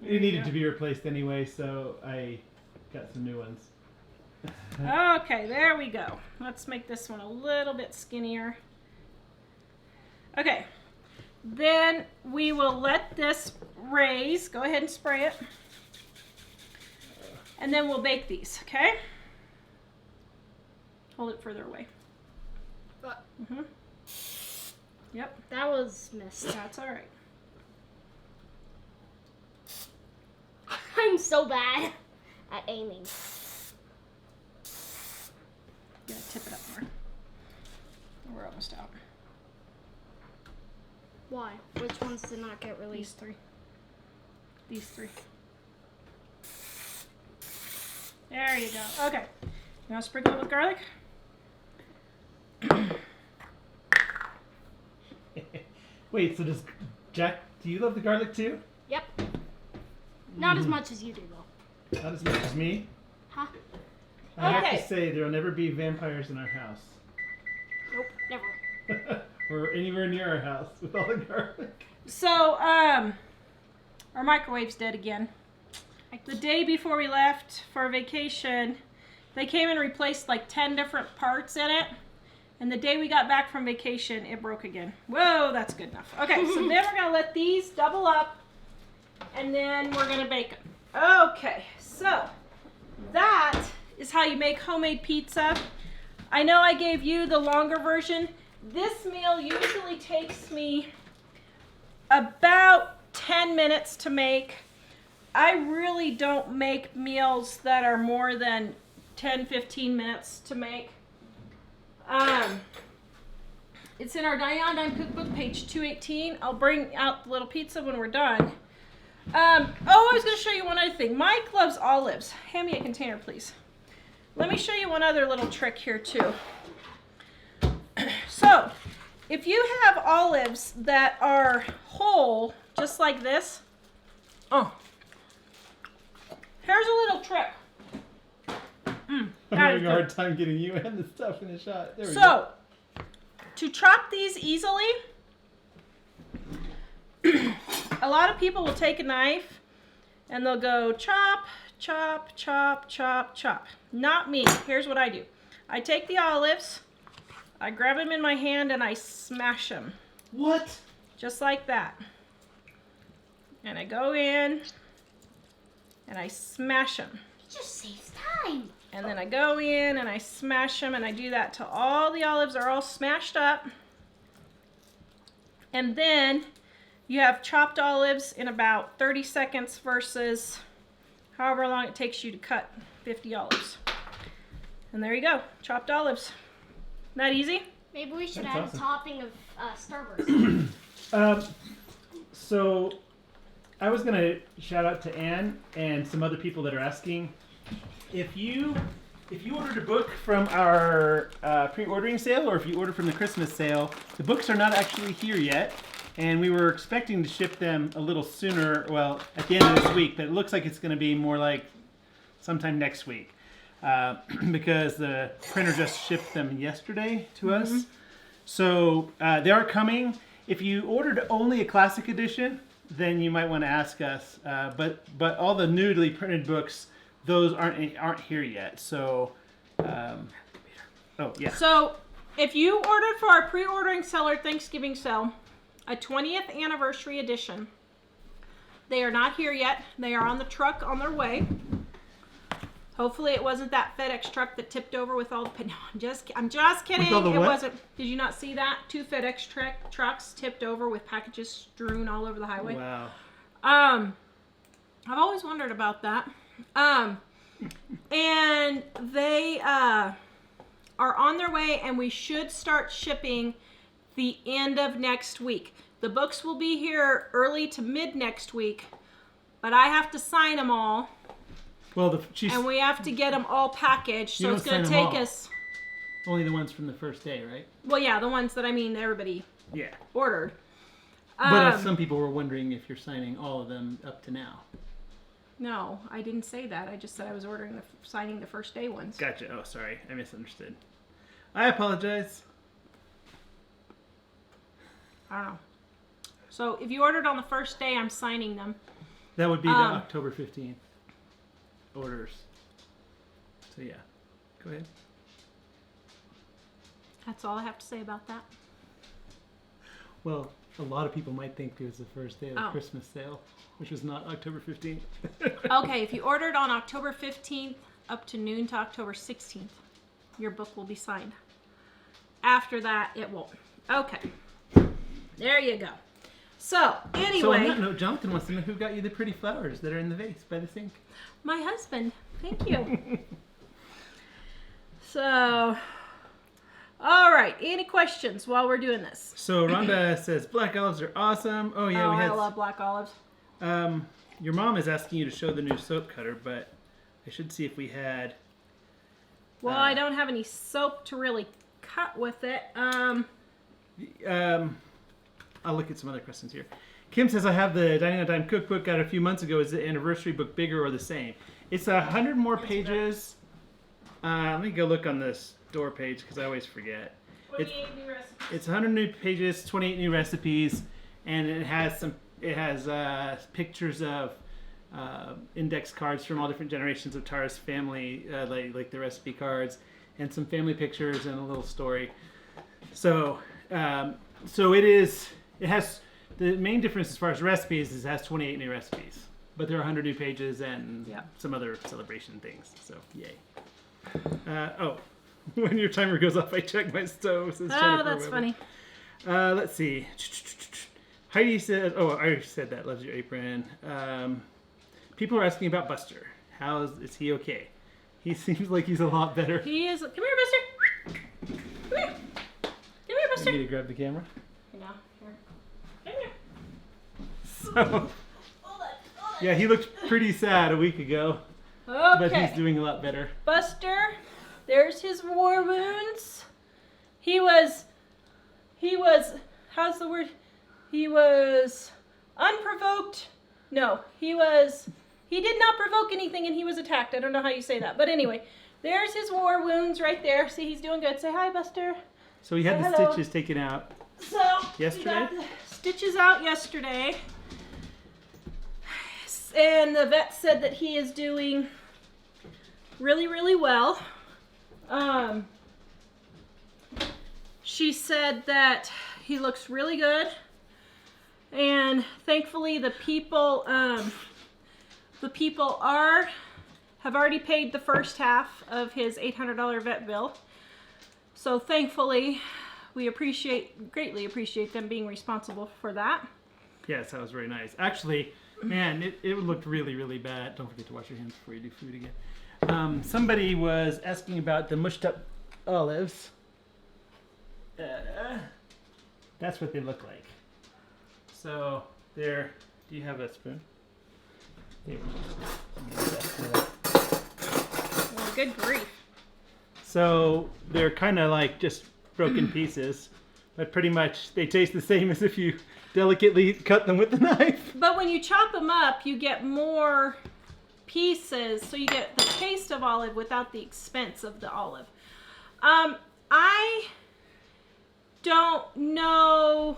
It needed to be replaced anyway, so I got some new ones. Okay, there we go. Let's make this one a little bit skinnier. Okay, then we will let this raise. Go ahead and spray it. And then we'll bake these, okay? Hold it further away. Mm-hmm. Yep, That was missed. that's all right. I'm so bad at aiming. You gotta tip it up more. We're almost out. Why? Which ones did not get These released? 3. These 3. There you go. Okay. Now sprinkle it with garlic. Wait, so does Jack, do you love the garlic too? Yep. Not as much as you do, though. Not as much as me. Huh? I have Okay. to say, there will never be vampires in our house. Nope, never. Or anywhere near our house with all the garlic. So, our microwave's dead again. The day before we left for vacation, they came and replaced like 10 different parts in it. And the day we got back from vacation, it broke again. Whoa, that's good enough. Okay, so then we're gonna let these double up, and then we're gonna bake them. Okay, so that is how you make homemade pizza. I know I gave you the longer version. This meal usually takes me about 10 minutes to make. I really don't make meals that are more than 10-15 minutes to make. It's in our Dine Cookbook, page 218. I'll bring out the little pizza when we're done. I was going to show you one other thing. Mike loves olives. Hand me a container, please. Let me show you one other little trick here, too. So, if you have olives that are whole, just like this, here's a little trick. I'm that having is a hard good. time getting you and the stuff in the shot. There we go. So, to chop these easily, a lot of people will take a knife and they'll go chop, chop, chop, chop, chop. Not me. Here's what I do. I take the olives, I grab them in my hand, and I smash them. What? Just like that. And I go in and I smash them. just saves time. And then I go in and I smash them, and I do that till all the olives are all smashed up. And then you have chopped olives in about 30 seconds versus however long it takes you to cut 50 olives. And there you go, chopped olives. Isn't that easy? Maybe we should That's add awesome. a topping of Starburst. So I was gonna shout out to Ann and some other people that are asking if you ordered a book from our pre-ordering sale, or if you ordered from the Christmas sale. The books are not actually here yet, and we were expecting to ship them a little sooner. Well, at the end of this week, but it looks like it's going to be more like sometime next week because the printer just shipped them yesterday to us. So they are coming. If you ordered only a classic edition, then you might want to ask us. But all the newly printed books, those aren't here yet. So, oh yeah. So if you ordered for our pre-ordering seller Thanksgiving sale, a 20th anniversary edition, they are not here yet. They are on the truck on their way. Hopefully it wasn't that FedEx truck that tipped over with all the... No, I'm just kidding. With all the It what? wasn't. Did you not see that? 2 FedEx trucks tipped over with packages strewn all over the highway. Wow. I've always wondered about that. And they are on their way, and we should start shipping the end of next week. The books will be here early to mid next week, but I have to sign them all, Well, and we have to get them all packaged. You So don't it's going to sign 'em take all. us. only the ones from the first day, right? Well, yeah, the ones that everybody Yeah. ordered. But some people were wondering if you're signing all of them up to now. No, I didn't say that. I just said I was signing the first day ones. Gotcha. Oh, sorry. I misunderstood. I apologize. I don't know. So if you ordered on the first day, I'm signing them. That would be the October 15th orders. So yeah. Go ahead. That's all I have to say about that. Well, a lot of people might think it was the first day of the Oh. Christmas sale, which was not October 15th. Okay, if you ordered on October 15th up to noon to October 16th, your book will be signed. After that, it won't. Okay. There you go. So, So on anyway, that note, Jonathan wants to know who got you the pretty flowers that are in the vase by the sink. my husband. Thank you. So, all right. Any questions while we're doing this? So Rhonda says black olives are awesome. Oh yeah, Oh, we had. I love black olives. Your mom is asking you to show the new soap cutter, but I should see if we had. Well, I don't have any soap to really cut with it. I'll look at some other questions here. Kim says, I have the Dining on Time cookbook, got it a few months ago. Is the anniversary book bigger or the same? It's 100 more pages. Let me go look on this door page because I always forget. 28 new recipes. It's 100 new pages, 28 new recipes, and it has pictures of index cards from all different generations of Tara's family, like the recipe cards, and some family pictures and a little story. So it has the main difference as far as recipes is it has 28 new recipes, but there are 100 new pages and some other celebration things. So yay! When your timer goes off, I check my stove. Says Oh, Jennifer that's Weber. funny. Let's see. Heidi says, "Oh, I already said that. Loves your apron." People are asking about Buster. Is he okay? He seems like he's a lot better. He is. Come here, Buster. Come here. Come here, Buster. I need to grab the camera. No, here. Come here. So, yeah, he looked pretty sad a week ago, Okay. but he's doing a lot better. Buster, there's his war wounds. He was, how's the word? He was unprovoked. No, he did not provoke anything and he was attacked. I don't know how you say that. But anyway, there's his war wounds right there. See, he's doing good. Say hi, Buster. So he had the Hello. stitches taken out. So, Yesterday? we got the stitches out yesterday. And the vet said that he is doing really, really well. She said that he looks really good. And thankfully the people have have already paid the first half of his $800 vet bill. So thankfully, we greatly appreciate them being responsible for that. Yes, that was very nice. Actually, man, it looked really, really bad. Don't forget to wash your hands before you do food again. Somebody was asking about the mushed up olives. That's what they look like. So they're. Do you have a spoon? Well, good grief. So they're kind of like just broken pieces, but pretty much they taste the same as if you delicately cut them with a knife. But when you chop them up, you get more pieces, so you get the taste of olive without the expense of the olive. I don't know.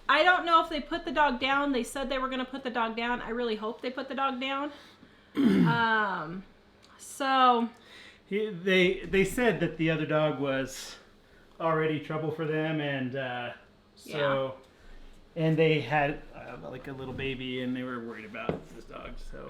I don't know if they put the dog down. They said they were going to put the dog down. I really hope they put the dog down. So they said that the other dog was already trouble for them, and and they had like a little baby, and they were worried about this dog. So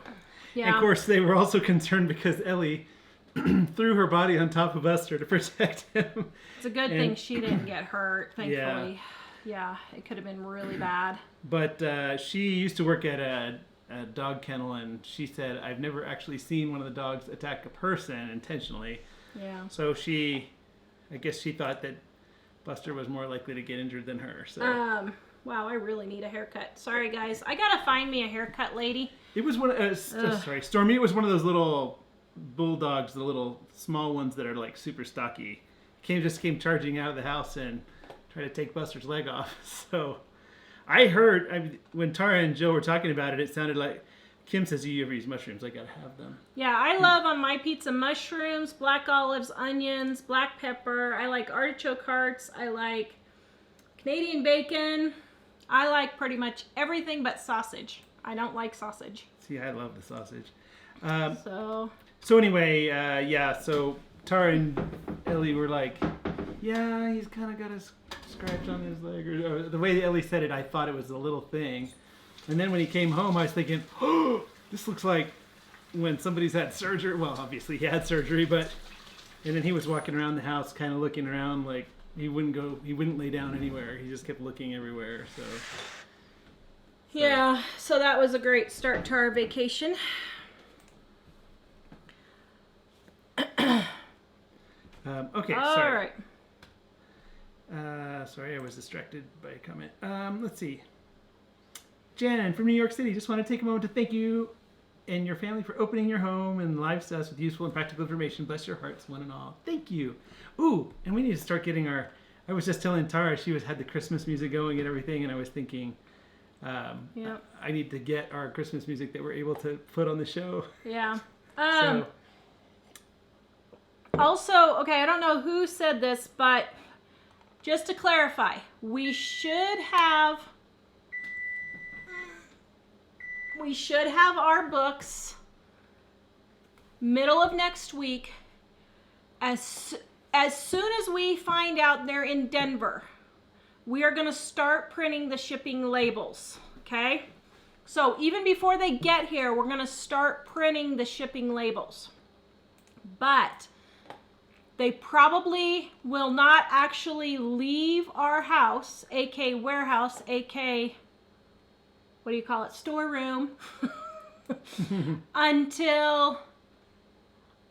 yeah. And of course they were also concerned because Ellie threw her body on top of Esther to protect him. It's a good thing she didn't get hurt, thankfully. Yeah, it could have been really bad. But she used to work at a dog kennel, and she said, I've never actually seen one of the dogs attack a person intentionally. Yeah. So I guess she thought that Buster was more likely to get injured than her. So. Wow, I really need a haircut. Sorry, guys. I gotta find me a haircut lady. It was sorry, Stormy, it was one of those little bulldogs, the little small ones that are like super stocky. Just came charging out of the house and tried to take Buster's leg off. So I heard, when Tara and Jill were talking about it, it sounded like, Kim says, you ever use mushrooms? I gotta have them. Yeah, I love on my pizza mushrooms, black olives, onions, black pepper. I like artichoke hearts. I like Canadian bacon. I like pretty much everything but sausage. I don't like sausage. See, I love the sausage. So anyway, so Tara and Ellie were like, yeah, he's kind of got a scratch on his leg. Or the way Ellie said it, I thought it was a little thing. And then when he came home, I was thinking, oh, this looks like when somebody's had surgery. Well, obviously he had surgery, and then he was walking around the house kind of looking around like he wouldn't lay down anywhere. He just kept looking everywhere. So yeah, so that was a great start to our vacation. Okay, All sorry. right. Sorry, I was distracted by a comment. Let's see. Jan from New York City, just want to take a moment to thank you and your family for opening your home and lives to us with useful and practical information. Bless your hearts, one and all. Thank you. Ooh, and we need to start getting I was just telling Tara she had the Christmas music going and everything, and I was thinking, I need to get our Christmas music that we're able to put on the show. Yeah. So. Also, okay, I don't know who said this, but just to clarify, we should have our books middle of next week. As soon as we find out they're in Denver, we are going to start printing the shipping labels, okay? So even before they get here, we're going to start printing the shipping labels. But they probably will not actually leave our house, aka warehouse, aka, what do you call it, storeroom, until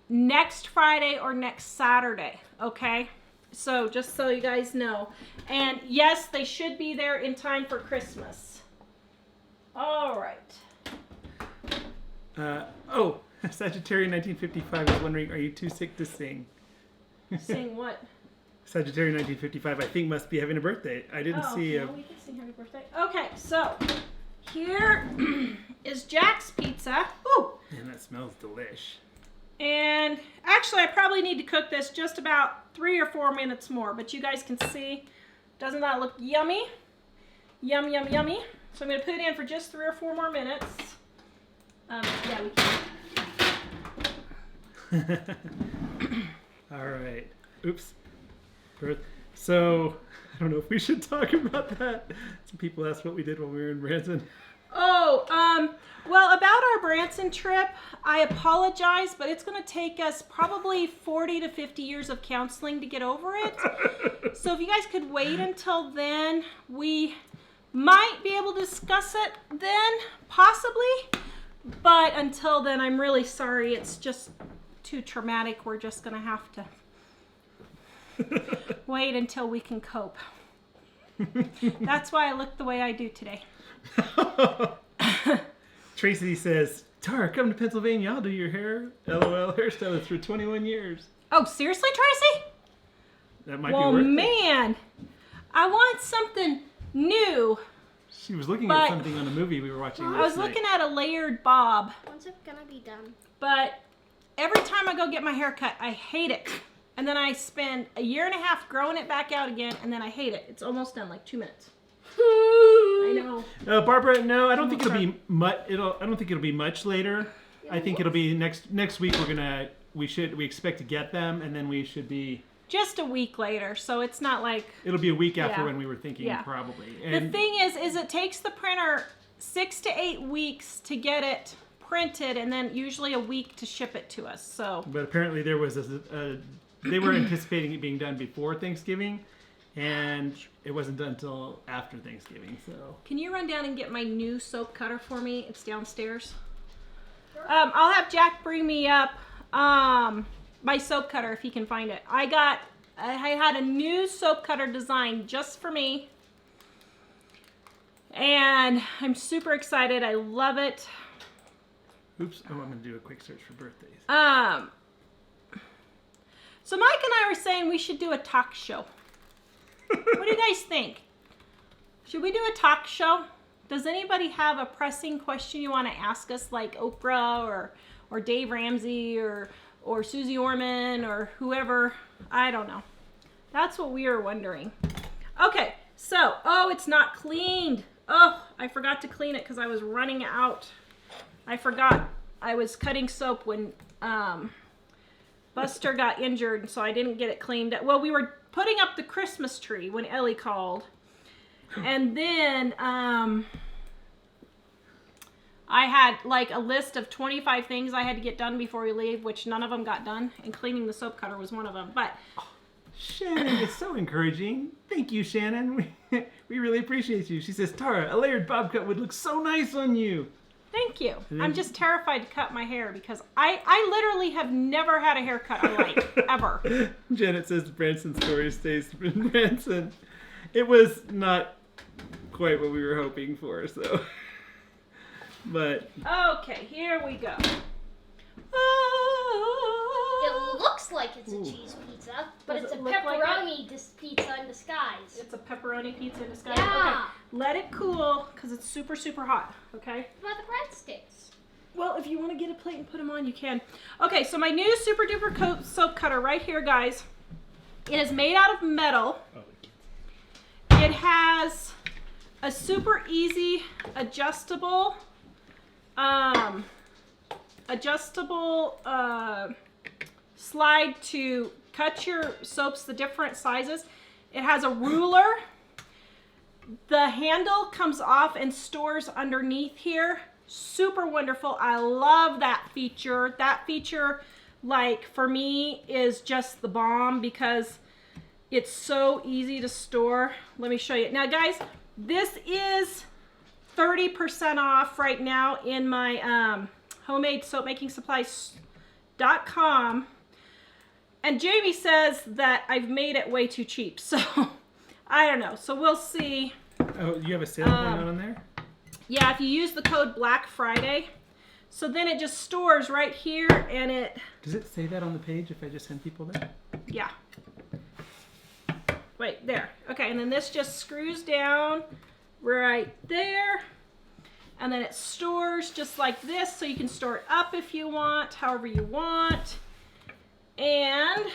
next Friday or next Saturday, okay? So just so you guys know. And yes, they should be there in time for Christmas. All right. Sagittarius 1955 is wondering, are you too sick to sing? Sing what? Sagittarius 1955, I think, must be having a birthday. I didn't see no, we can sing happy birthday. Okay, so here is Jack's pizza. Ooh! Man, that smells delish. And actually, I probably need to cook this just about 3 or 4 minutes more, but you guys can see, doesn't that look yummy? Yum, yum, yummy. So I'm going to put it in for just 3 or 4 more minutes. Yeah, we can. All right. Oops. So, I don't know if we should talk about that. Some people asked what we did while we were in Branson. Oh, well, about our Branson trip. I apologize, but it's going to take us probably 40 to 50 years of counseling to get over it. So if you guys could wait until then, we might be able to discuss it then, possibly. But until then, I'm really sorry. It's just too traumatic. We're just going to have to wait until we can cope. That's why I look the way I do today. Tracy says, Tara, come to Pennsylvania. I'll do your hair. LOL, hairstylist for 21 years. Oh, seriously, Tracy? That might be worth it. Man, I want something new. She was looking at something on a movie we were watching last I was night. looking at a layered bob. When's it gonna be done? But every time I go get my hair cut, I hate it. And then I spend a year and a half growing it back out again, and then I hate it. It's almost done, like 2 minutes. I know. Barbara, no, I don't think it'll be much. I don't think it'll be much later. I think it'll be next week. We expect to get them, and then we should be just a week later. So it's not like it'll be a week after when we were thinking probably. And the thing is it takes the printer 6 to 8 weeks to get it printed, and then usually a week to ship it to us. So. But apparently there was they were anticipating it being done before Thanksgiving, and it wasn't done until after Thanksgiving. So. Can you run down and get my new soap cutter for me? It's downstairs. I'll have Jack bring me up my soap cutter if he can find it. I had a new soap cutter designed just for me, and I'm super excited. I love it. Oops! Oh, I'm gonna do a quick search for birthdays. So Mike and I were saying we should do a talk show. What do you guys think? Should we do a talk show? Does anybody have a pressing question you want to ask us, like Oprah or Dave Ramsey or Susie Orman or whoever? I don't know. That's what we were wondering. Okay, so, it's not cleaned. Oh, I forgot to clean it because I was running out. I forgot I was cutting soap when Buster got injured, so I didn't get it cleaned up. Well, we were putting up the Christmas tree when Ellie called. And then I had like a list of 25 things I had to get done before we leave, which none of them got done, and cleaning the soap cutter was one of them. But Shannon is so encouraging. Thank you, Shannon. We really appreciate you. She says, Tara, a layered bob cut would look so nice on you. Thank you. I'm just terrified to cut my hair because I literally have never had a haircut I like, ever. Janet says the Branson story stays in Branson. It was not quite what we were hoping for, so. But. Okay, here we go. It looks like it's a cheese pizza, but Does it's a it look like pepperoni pizza in disguise. It's a pepperoni pizza in disguise. Yeah. Okay, let it cool because it's super, super hot. Okay. What about the breadsticks? Well, if you want to get a plate and put them on, you can. Okay, so my new super duper soap cutter right here, guys. It is made out of metal. It has a super easy adjustable slide to cut your soaps the different sizes. It has a ruler. The handle comes off and stores underneath here. Super wonderful. I love that feature. That feature, like, for me, is just the bomb because it's so easy to store. Let me show you. Now, guys, this is 30% off right now in my homemade soap making supplies.com. And Jamie says that I've made it way too cheap. So, I don't know. So, we'll see. Oh, you have a sale going on there? Yeah, if you use the code Black Friday. So then it just stores right here and it... Does it say that on the page if I just send people that? Yeah. Wait, there. Okay, and then this just screws down right there. And then it stores just like this, so you can store it up if you want, however you want. And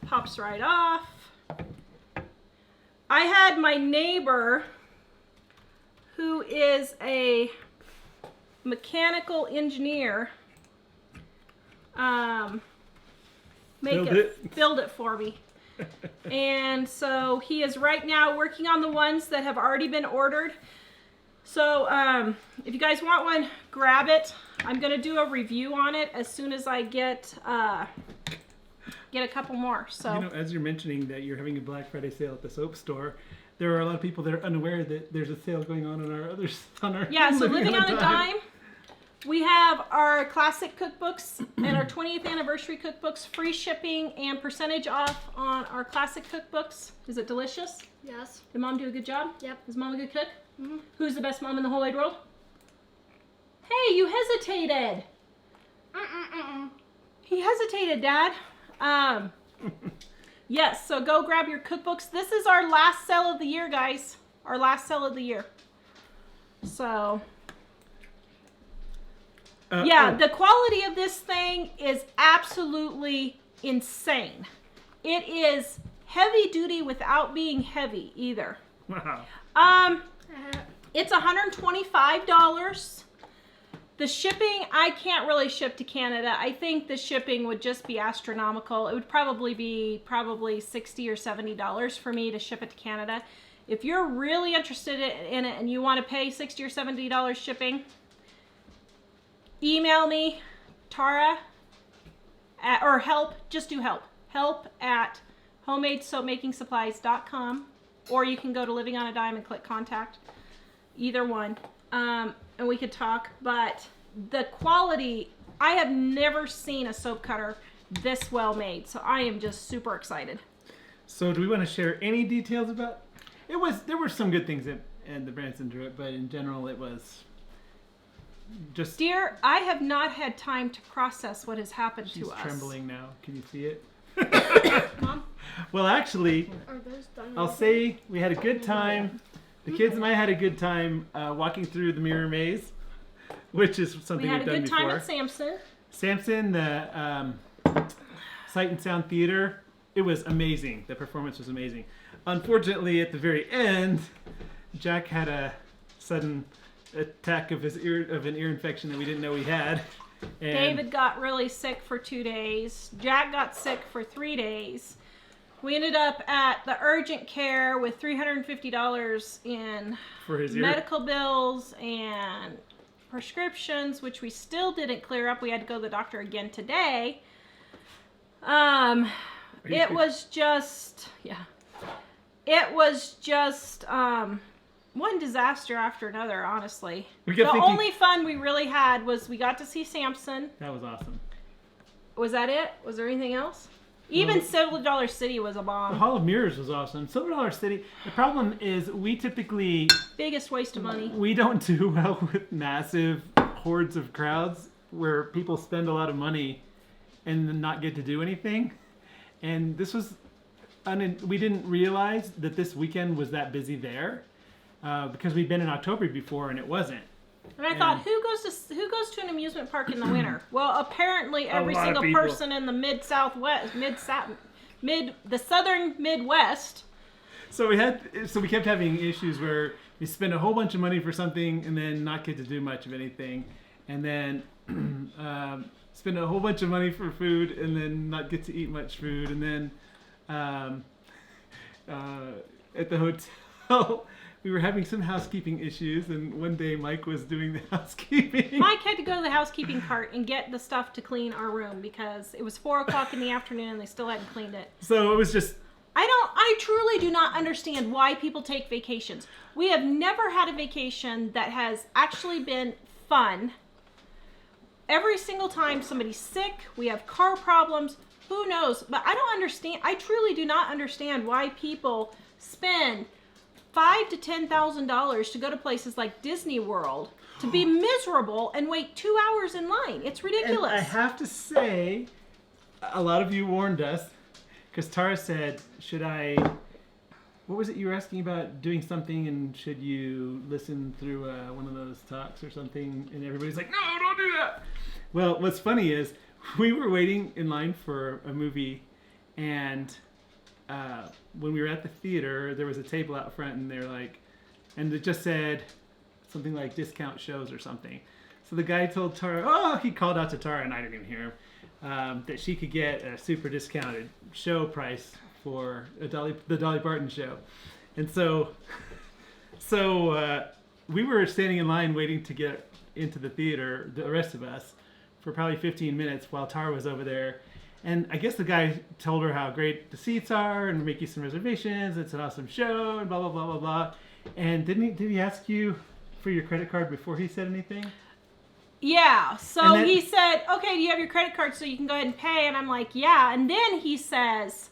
pops right off. I had my neighbor, who is a mechanical engineer, build it for me. And so he is right now working on the ones that have already been ordered. So if you guys want one, grab it. I'm gonna do a review on it as soon as I get a couple more. So You know, as you're mentioning that you're having a Black Friday sale at the soap store, there are a lot of people that are unaware that there's a sale going on our others on our yeah, so Living on a Dime. We have our classic cookbooks and our 20th anniversary cookbooks, free shipping and percentage off on our classic cookbooks. Is it delicious? Yes. Did Mom do a good job? Yep. Is Mom a good cook? Mm-hmm. Who's the best mom in the whole wide world? Hey, you hesitated. He hesitated, Dad. Yes, so go grab your cookbooks. This is our last sale of the year, guys. Our last sale of the year. So, the quality of this thing is absolutely insane. It is heavy duty without being heavy either. Wow. It's $125. The shipping, I can't really ship to Canada. I think the shipping would just be astronomical. It would probably be $60 or $70 for me to ship it to Canada. If you're really interested in it and you want to pay $60 or $70 shipping, email me, Tara, or help, just do help at homemadesoapmakingsupplies.com, or you can go to Living on a Dime and click contact, either one, and we could talk. But the quality, I have never seen a soap cutter this well made, so I am just super excited. So do we want to share any details about it? There were some good things and the Branson drew it, but in general it was just... Dear, I have not had time to process what has happened She's to us. trembling now. Can you see it? Mom? Well, actually, Are those done? I'll say we had a good time. The kids and I had a good time walking through the mirror maze, which is something We had we've a done good before. time at Samson. Samson, the Sight and Sound Theater, it was amazing. The performance was amazing. Unfortunately, at the very end, Jack had a sudden attack of an ear infection that we didn't know he had. And David got really sick for 2 days. Jack got sick for 3 days. We ended up at the urgent care with $350 in for his ear. medical bills and prescriptions, which we still didn't clear up. We had to go to the doctor again today. It was just one disaster after another, honestly. Only fun we really had was we got to see Samson. That was awesome. Was that it? Was there anything else? Even Silver Dollar City was a The bomb. Hall of Mirrors was awesome. Silver Dollar City, the problem is we typically... Biggest waste of money. We don't do well with massive hordes of crowds where people spend a lot of money and then not get to do anything. And this was... we didn't realize that this weekend was that busy there because we'd been in October before and it wasn't. And I thought, who goes to an amusement park in the winter? Well, apparently every lot of single people. person in the the southern Midwest. So we kept having issues where we spend a whole bunch of money for something and then not get to do much of anything, and then spend a whole bunch of money for food and then not get to eat much food, and then at the hotel. We were having some housekeeping issues, and one day Mike was doing the housekeeping. Mike had to go to the housekeeping part and get the stuff to clean our room because it was 4 o'clock in the afternoon and they still hadn't cleaned it. So it was just... I truly do not understand why people take vacations. We have never had a vacation that has actually been fun. Every single time somebody's sick, we have car problems, who knows? But I don't understand. I truly do not understand why people spend $5,000 to $10,000 to go to places like Disney World to be miserable and wait 2 hours in line. It's ridiculous. And I have to say, a lot of you warned us, because Tara said, what was it you were asking about, doing something, and should you listen through one of those talks or something? And everybody's like, no, don't do that. Well, what's funny is we were waiting in line for a movie, and when we were at the theater, there was a table out front, and and it just said something like discount shows or something. So the guy told Tara, he called out to Tara, and I didn't even hear him, that she could get a super discounted show price for the Dolly Parton show. And so we were standing in line waiting to get into the theater, the rest of us, for probably 15 minutes while Tara was over there. And I guess the guy told her how great the seats are and make you some reservations. It's an awesome show and blah, blah, blah, blah, blah. And did he ask you for your credit card before he said anything? Yeah. So he said, okay, do you have your credit card so you can go ahead and pay? And I'm like, yeah. And then he says,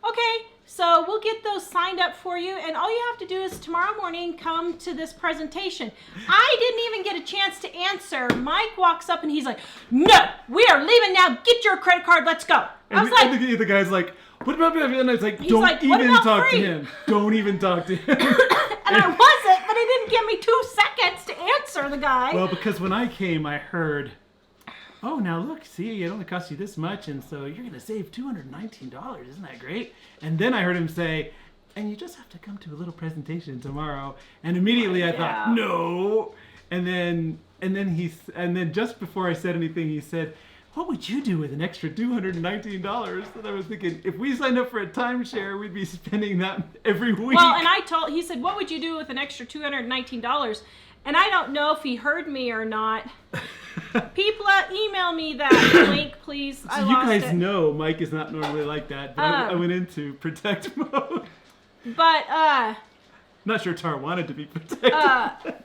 okay, so we'll get those signed up for you. And all you have to do is tomorrow morning come to this presentation. I didn't even get a chance to answer. Mike walks up and he's like, no, we are leaving now. Get your credit card. Let's go. I was like, and the guy's like, what about him? And I was like, He's don't like, "What even about talk free?" to him. Don't even talk to him. and I wasn't, but it didn't give me 2 seconds to answer the guy. Well, because when I came, I heard, oh, now look, see, it only cost you this much, and so you're going to save $219. Isn't that great? And then I heard him say, and you just have to come to a little presentation tomorrow. And immediately I thought, no. And then just before I said anything, he said, what would you do with an extra $219? And I was thinking, if we signed up for a timeshare, we'd be spending that every week. Well, and he said, what would you do with an extra $219? And I don't know if he heard me or not. People email me that link, please. So I you lost guys it. know Mike is not normally like that, but I went into protect mode. But Not sure Tar wanted to be protected.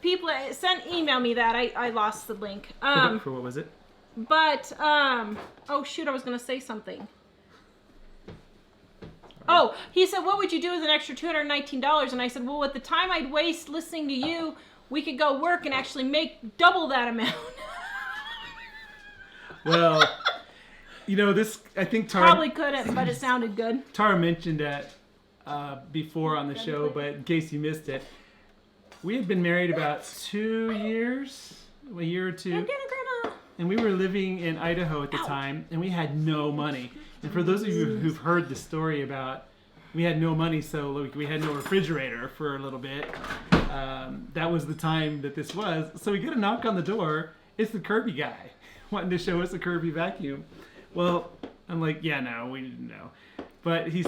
people email me that. I lost the link. For what was it? But oh shoot, I was gonna say something. Oh, he said, what would you do with an extra $219? And I said, well, with the time I'd waste listening to you, we could go work and actually make double that amount. Well, this, I think Tara... Probably couldn't, but it sounded good. Tara mentioned that before on the show, but in case you missed it, we had been married about 2 years, a year or two. And dinner, Grandma. And we were living in Idaho at the time, and we had no money. And for those of you who've heard the story about, we had no money, so we had no refrigerator for a little bit. That was the time that this was. So we get a knock on the door. It's the Kirby guy wanting to show us a Kirby vacuum. Well, I'm like, yeah, no, we didn't know. But he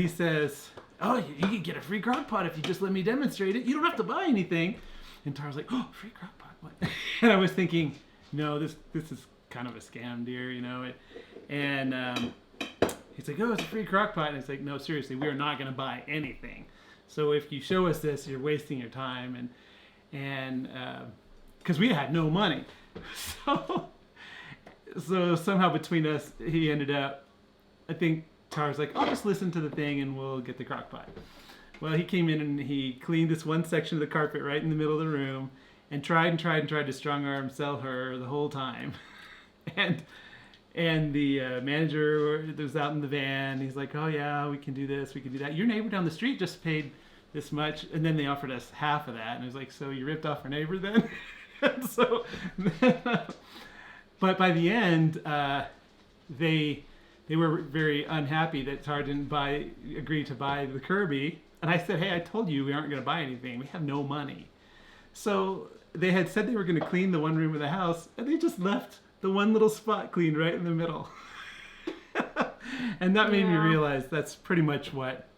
says, oh, you can get a free crock pot if you just let me demonstrate it. You don't have to buy anything. And Tara's like, oh, free crock pot, what? And I was thinking, no, this is kind of a scam, dear, And he's like, oh, it's a free crock pot. And it's like, no, seriously, we are not going to buy anything. So if you show us this, you're wasting your time. And because we had no money. So somehow between us, he ended up, I think Tara's like, I'll just listen to the thing and we'll get the crock pot. Well, he came in and he cleaned this one section of the carpet right in the middle of the room and tried to strong arm sell her the whole time. And the manager was out in the van. He's like, oh yeah, we can do this, we can do that. Your neighbor down the street just paid this much, and then they offered us half of that. And I was like, so you ripped off our neighbor then? But by the end, they were very unhappy that Tara didn't agree to buy the Kirby. And I said, hey, I told you we aren't going to buy anything. We have no money. So they had said they were going to clean the one room of the house, and they just left the one little spot cleaned right in the middle. And that made me realize that's pretty much what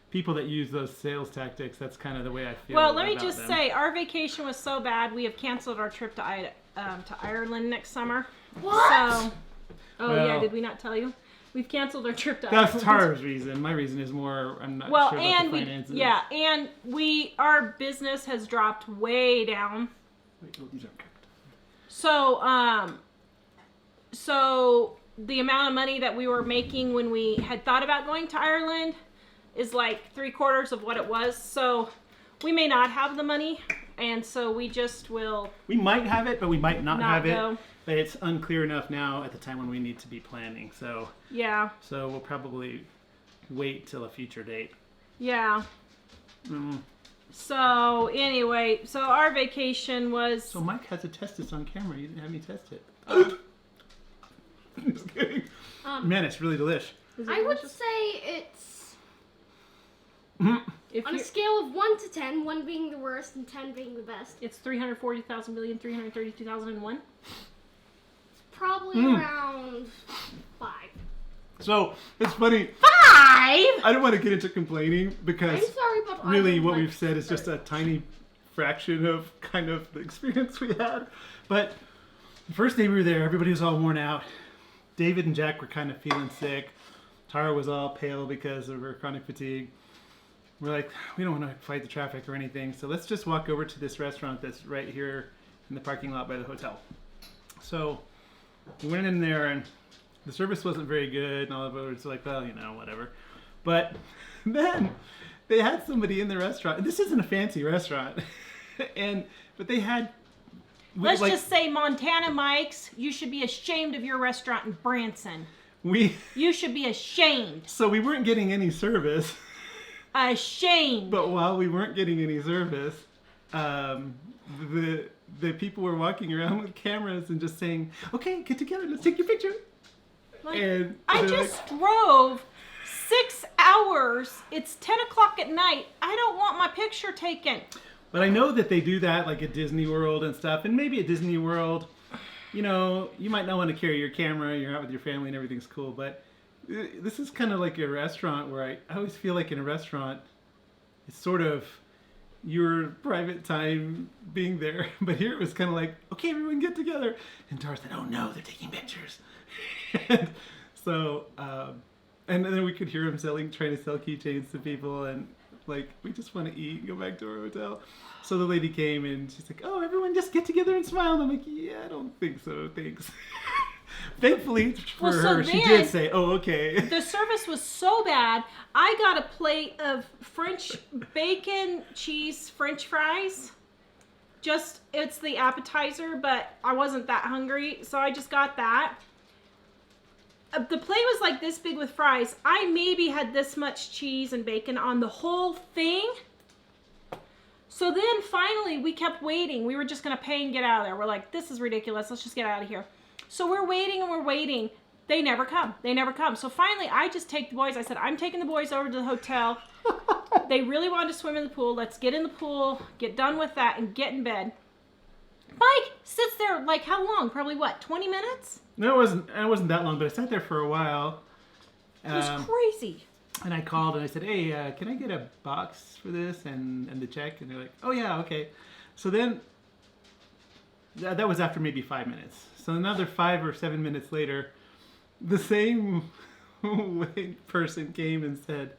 people that use those sales tactics, that's kind of the way I feel. Well, let me just them. say, our vacation was so bad, we have canceled our trip to Ireland next summer. What? So, yeah, did we not tell you? We've canceled our trip to That's Ireland. Tara's reason. My reason is more, I'm not sure about the finances. And our business has dropped way down. Wait, oh, these aren't cooked. So the amount of money that we were making when we had thought about going to Ireland is like 3/4 of what it was. So we may not have the money, and so we just will. We might have it, but we might not have go. it. But it's unclear enough now at the time when we need to be planning. So Yeah. So we'll probably wait till a future date. Yeah. So anyway, so our vacation was. So Mike has to test this on camera. You didn't have me test it. I'm just kidding. Man, it's really delish. I would say it's If on a scale of 1 to 10, 1 being the worst and 10 being the best. It's 340,332,001. Probably around 5. So it's funny. 5. I don't want to get into complaining because I'm sorry, but really what we've said is just a tiny fraction of kind of the experience we had. But the first day we were there, everybody was all worn out. David and Jack were kind of feeling sick. Tara was all pale because of her chronic fatigue. We're like, we don't want to fight the traffic or anything, so let's just walk over to this restaurant that's right here in the parking lot by the hotel. So we went in there, and the service wasn't very good, and all of it was like, well, whatever. But then they had somebody in the restaurant, and this isn't a fancy restaurant, but they had... Let's just say Montana Mike's, you should be ashamed of your restaurant in Branson. You should be ashamed. So we weren't getting any service. Ashamed. But while we weren't getting any service, the people were walking around with cameras and just saying, okay, get together, let's take your picture. And I just drove 6 hours. It's 10 o'clock at night. I don't want my picture taken. But I know that they do that like at Disney World and stuff. And maybe at Disney World, you might not want to carry your camera. You're out with your family and everything's cool. But this is kind of like a restaurant where I always feel like in a restaurant, it's sort of your private time being there. But here it was kind of like, okay, everyone get together. And Tara said, oh no, they're taking pictures. And so, and then we could hear him trying to sell keychains to people. And like, we just want to eat and go back to our hotel. So the lady came and she's like, oh, everyone just get together and smile. And I'm like, yeah, I don't think so. Thanks. Thankfully for her, she did say, oh, okay. The service was so bad, I got a plate of French bacon cheese French fries. It's the appetizer, but I wasn't that hungry, so I just got that. The plate was like this big with fries. I maybe had this much cheese and bacon on the whole thing. So then finally we kept waiting. We were just going to pay and get out of there. We're like, this is ridiculous. Let's just get out of here. So we're waiting and we're waiting. They never come. So finally I just take the boys. I said, I'm taking the boys over to the hotel. They really wanted to swim in the pool. Let's get in the pool, get done with that, and get in bed. Mike sits there like how long? Probably 20 minutes? No, it wasn't that long, but I sat there for a while. It was crazy. And I called and I said, hey, can I get a box for this and the check? And they're like, oh yeah, okay. So then, that was after maybe 5 minutes. So another 5 or 7 minutes later, the same person came and said,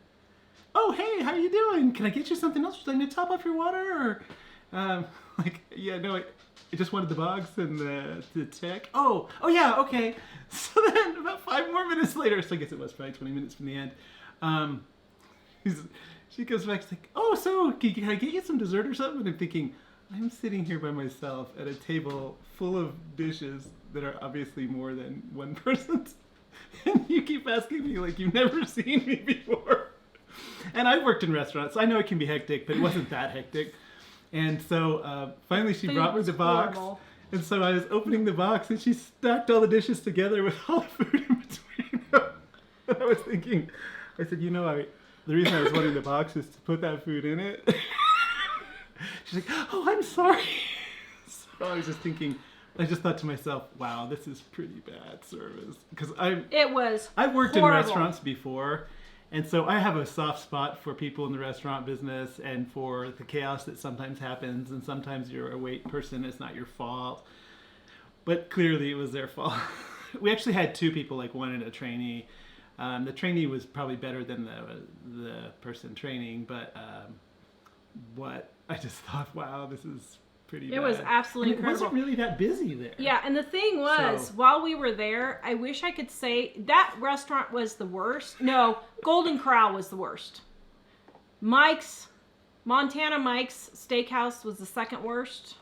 oh, hey, how you doing? Can I get you something else? Would you like me to top off your water? Or, yeah, no, I just wanted the box and the check. Oh, yeah, okay. So then about 5 more minutes later, so I guess it was probably 20 minutes from the end, she goes back, she's like, oh, so can I get you some dessert or something? And I'm thinking, I'm sitting here by myself at a table full of dishes that are obviously more than one person's. And you keep asking me like you've never seen me before. And I've worked in restaurants, so I know it can be hectic, but it wasn't that hectic. And so finally she brought me the box. Horrible. And so I was opening the box and she stacked all the dishes together with all the food in between them. And I was thinking, I said, the reason I was wanting the box is to put that food in it. She's like, oh, I'm sorry. So I was just thinking, I just thought to myself, wow, this is pretty bad service. Because I've worked in restaurants before. And so I have a soft spot for people in the restaurant business and for the chaos that sometimes happens. And sometimes you're a wait person. It's not your fault. But clearly it was their fault. We actually had 2 people, like one and a trainee. The trainee was probably better than the person training. But I just thought, wow, this is pretty bad. It was absolutely incredible. It wasn't really that busy there. Yeah, and the thing was, while we were there, I wish I could say that restaurant was the worst. No, Golden Corral was the worst. Montana Mike's Steakhouse was the second worst.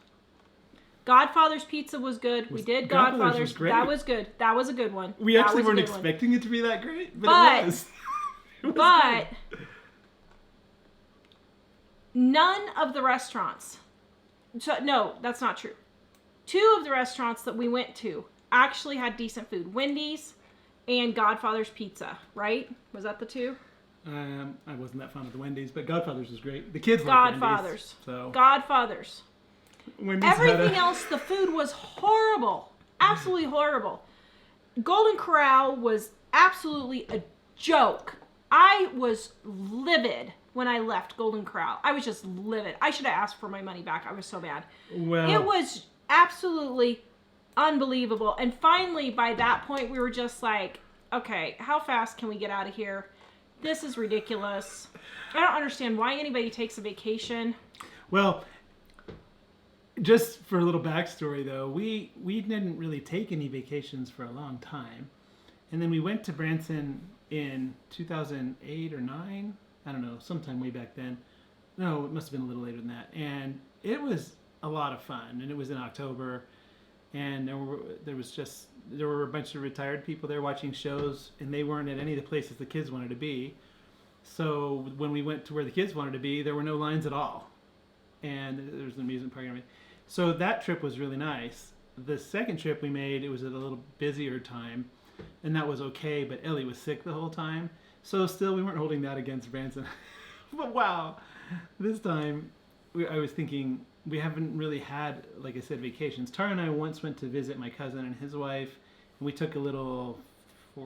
Godfather's Pizza was good. We did Godfather's. Was great. That was good. That was a good one. We actually weren't expecting it to be that great, but it was. But none of the restaurants. So, no, that's not true. 2 of the restaurants that we went to actually had decent food. Wendy's and Godfather's Pizza, right? Was that the 2? I wasn't that fond of the Wendy's, but Godfather's was great. The kids liked Wendy's. Godfather's. Wendy's Everything else, the food was horrible. Absolutely horrible. Golden Corral was absolutely a joke. I was livid when I left Golden Corral. I was just livid. I should have asked for my money back. I was so mad. Well, It was absolutely unbelievable. And finally, by that point, we were just like, okay, how fast can we get out of here? This is ridiculous. I don't understand why anybody takes a vacation. Well, just for a little backstory, though, we didn't really take any vacations for a long time. And then we went to Branson in 2008 or 9. I don't know, sometime way back then. No, it must have been a little later than that. And it was a lot of fun. And it was in October. And there were a bunch of retired people there watching shows. And they weren't at any of the places the kids wanted to be. So when we went to where the kids wanted to be, there were no lines at all. And there was an amusement park and everything. So that trip was really nice. The second trip we made, it was at a little busier time. And that was okay, but Ellie was sick the whole time. So still, we weren't holding that against Branson. But wow, this time, I was thinking, we haven't really had, like I said, vacations. Tara and I once went to visit my cousin and his wife, and we took a little 3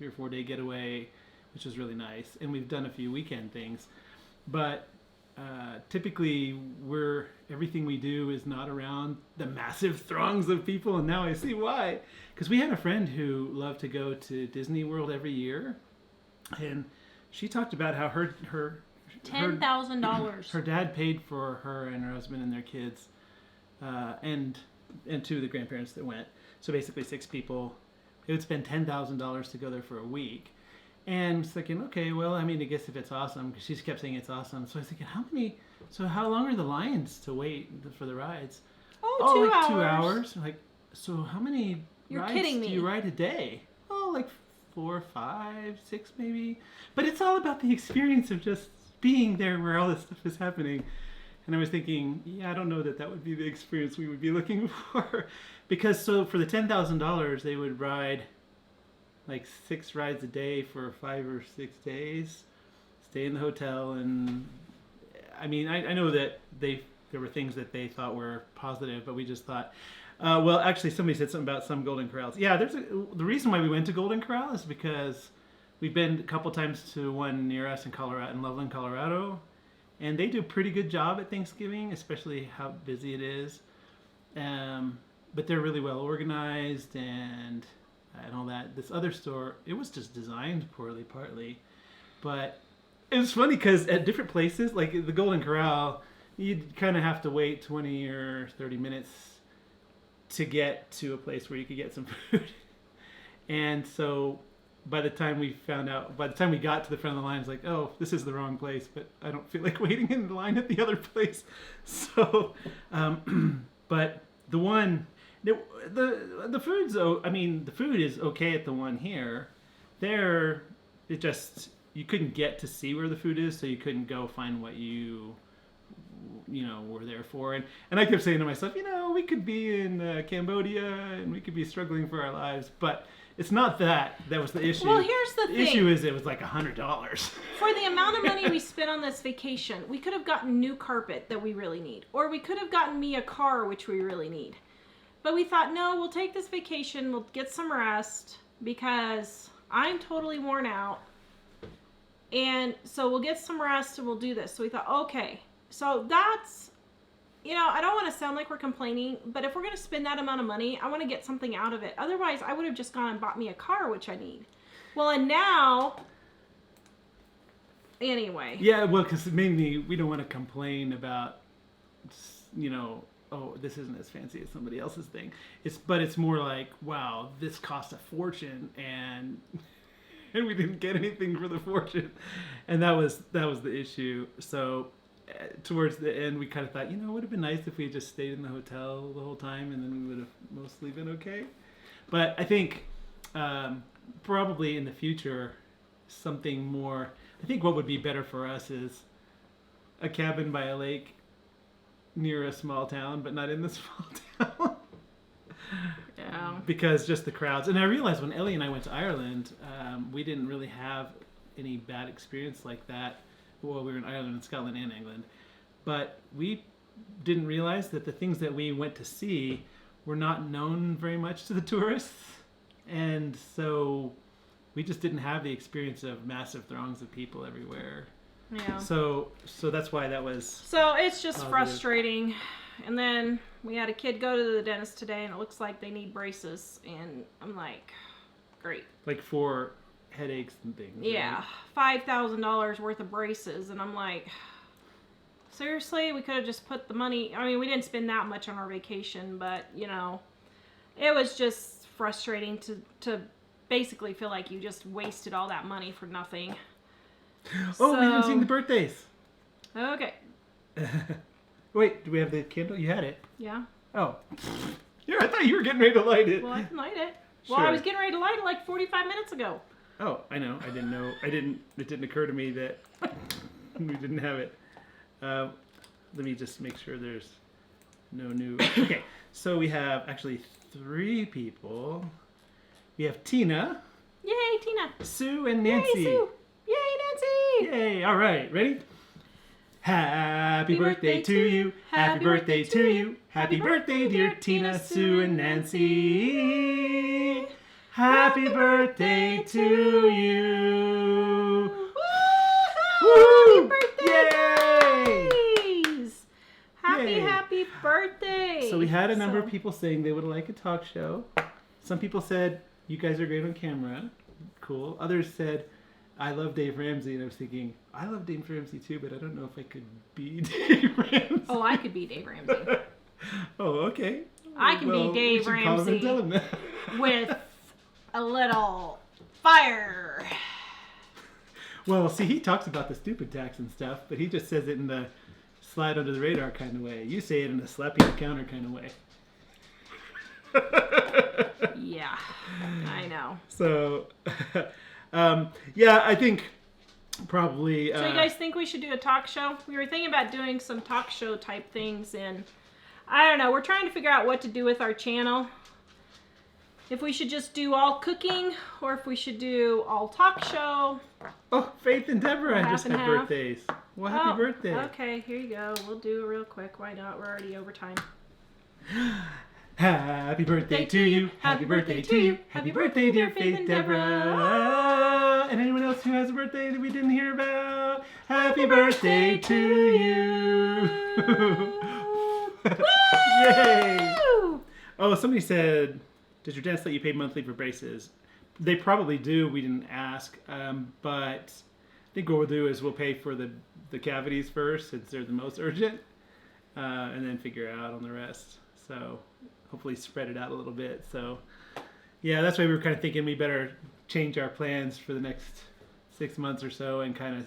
or 4 day getaway, which was really nice. And we've done a few weekend things. But typically, everything we do is not around the massive throngs of people, and now I see why. Because we had a friend who loved to go to Disney World every year, and she talked about how her $10,000. her dad paid for her and her husband and their kids, and 2 of the grandparents that went. So basically 6 people. They would spend $10,000 to go there for a week. And I was thinking, okay, well, I mean, I guess if it's awesome, because she kept saying it's awesome. So I was thinking, how long are the lines to wait for the rides? Oh, 2 hours. 2 hours. Like, so how many You're rides kidding do me. you ride a day? Oh, like 4, 5, 6 maybe. But it's all about the experience of just being there where all this stuff is happening. And I was thinking, yeah, I don't know that would be the experience we would be looking for. Because so for the $10,000, they would ride like 6 rides a day for 5 or 6 days, stay in the hotel. And I mean, I know that there were things that they thought were positive, but we just thought, well, actually somebody said something about some Golden Corrals. Yeah, the reason why we went to Golden Corral is because we've been a couple times to one near us in Loveland, Colorado, and they do a pretty good job at Thanksgiving, especially how busy it is. But they're really well organized and all that. This other store, it was just designed poorly, partly. But it was funny because at different places, like the Golden Corral, you'd kind of have to wait 20 or 30 minutes to get to a place where you could get some food. And so by the time we got to the front of the line, it's like, oh, this is the wrong place, but I don't feel like waiting in the line at the other place. So, but the one... The food's, I mean, the food is okay at the one here. There, you couldn't get to see where the food is, so you couldn't go find what you were there for. And I kept saying to myself, we could be in Cambodia and we could be struggling for our lives, but it's not that. That was the issue. Well, here's the thing. The issue is it was like $100. For the amount of money we spent on this vacation, we could have gotten new carpet that we really need, or we could have gotten me a car, which we really need. But we thought, no, we'll take this vacation, we'll get some rest, because I'm totally worn out. And so we'll get some rest and we'll do this. So we thought, okay. So that's, I don't want to sound like we're complaining, but if we're going to spend that amount of money, I want to get something out of it. Otherwise, I would have just gone and bought me a car, which I need. Well, and now, anyway. Yeah, well, because mainly we don't want to complain about, oh, this isn't as fancy as somebody else's thing. But it's more like, wow, this cost a fortune, and we didn't get anything for the fortune, and that was the issue. So towards the end, we kind of thought, it would have been nice if we had just stayed in the hotel the whole time, and then we would have mostly been okay. But I think probably in the future, something more. I think what would be better for us is a cabin by a lake near a small town, but not in the small town. Yeah. Because just the crowds. And I realized when Ellie and I went to Ireland, we didn't really have any bad experience like that. Well, we were in Ireland and Scotland and England. But we didn't realize that the things that we went to see were not known very much to the tourists. And so we just didn't have the experience of massive throngs of people everywhere. Yeah. So that's why that was. So it's just positive. frustrating. And then we had a kid go to the dentist today, and it looks like they need braces. And I'm like, great. Like for headaches and things. Yeah, $5,000 worth of braces, and I'm like, seriously, we could have just put the money. I mean, we didn't spend that much on our vacation, but you know, it was just frustrating to basically feel like you just wasted all that money for nothing. Oh, we haven't seen the birthdays. Okay. Wait, do we have the candle? You had it. Yeah. Oh. Yeah, I thought you were getting ready to light it. Well, I can light it. Well, Sure. I was getting ready to light it like 45 minutes ago. Oh, I know. I didn't know. It didn't occur to me that we didn't have it. Let me just make sure there's no new. Okay, so we have actually 3 people. We have Tina, Yay, Tina. Sue, and Nancy. Yay, Sue. Yay, Nancy. Yay! All right, ready? Happy birthday to you. Happy birthday to you. Happy birthday, dear Tina, Sue, and Nancy. Happy birthday to you. Woo! Woo! Happy Yay! birthdays! Happy birthday! So we had a number of people saying they would like a talk show. Some people said, you guys are great on camera. Cool. Others said, I love Dave Ramsey. And I was thinking, I love Dave Ramsey too, but I don't know if I could be Dave Ramsey. Oh, I could be Dave Ramsey. Oh, okay. I can Well, be Dave we should call him and Ramsey tell him that. with a little fire. Well, see, he talks about the stupid tax and stuff, but he just says it in the slide under the radar kind of way. You say it in a slapping the counter kind of way. Yeah, I know. So, yeah, I think probably. So you guys think we should do a talk show? We were thinking about doing some talk show type things, and I don't know. We're trying to figure out what to do with our channel. If we should just do all cooking, or if we should do all talk show. Oh, Faith and Deborah Half just and had half. birthdays. Well, happy birthday. Okay, here you go. We'll do it real quick. Why not? We're already over time. Happy birthday to you. Happy birthday to you. Happy birthday, dear Faith and Deborah. And anyone else who has a birthday that we didn't hear about, happy birthday to you. Yay. Oh, somebody said, does your dentist let you pay monthly for braces? They probably do. We didn't ask. But I think what we'll do is we'll pay for the cavities first, since they're the most urgent, and then figure out on the rest. So hopefully spread it out a little bit. So yeah, that's why we were kind of thinking we better change our plans for the next 6 months or so and kind of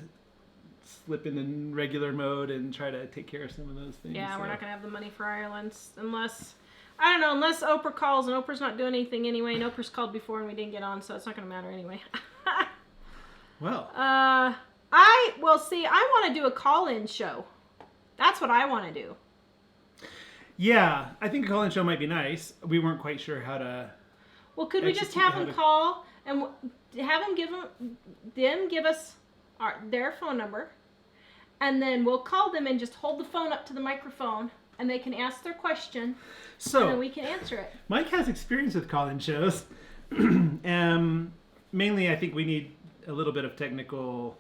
slip in the regular mode and try to take care of some of those things. Yeah, so. we're not going to have the money for Ireland unless, I don't know, unless Oprah calls, and Oprah's not doing anything anyway, and Oprah's called before and we didn't get on, so it's not going to matter anyway. Well. I want to do a call-in show. That's what I want to do. Yeah, I think a call-in show might be nice. We weren't quite sure how to. Well, could we just have them call and have them give us their phone number, and then we'll call them and just hold the phone up to the microphone, and they can ask their question, and then we can answer it. Mike has experience with call-in shows. Mainly, I think we need a little bit of technical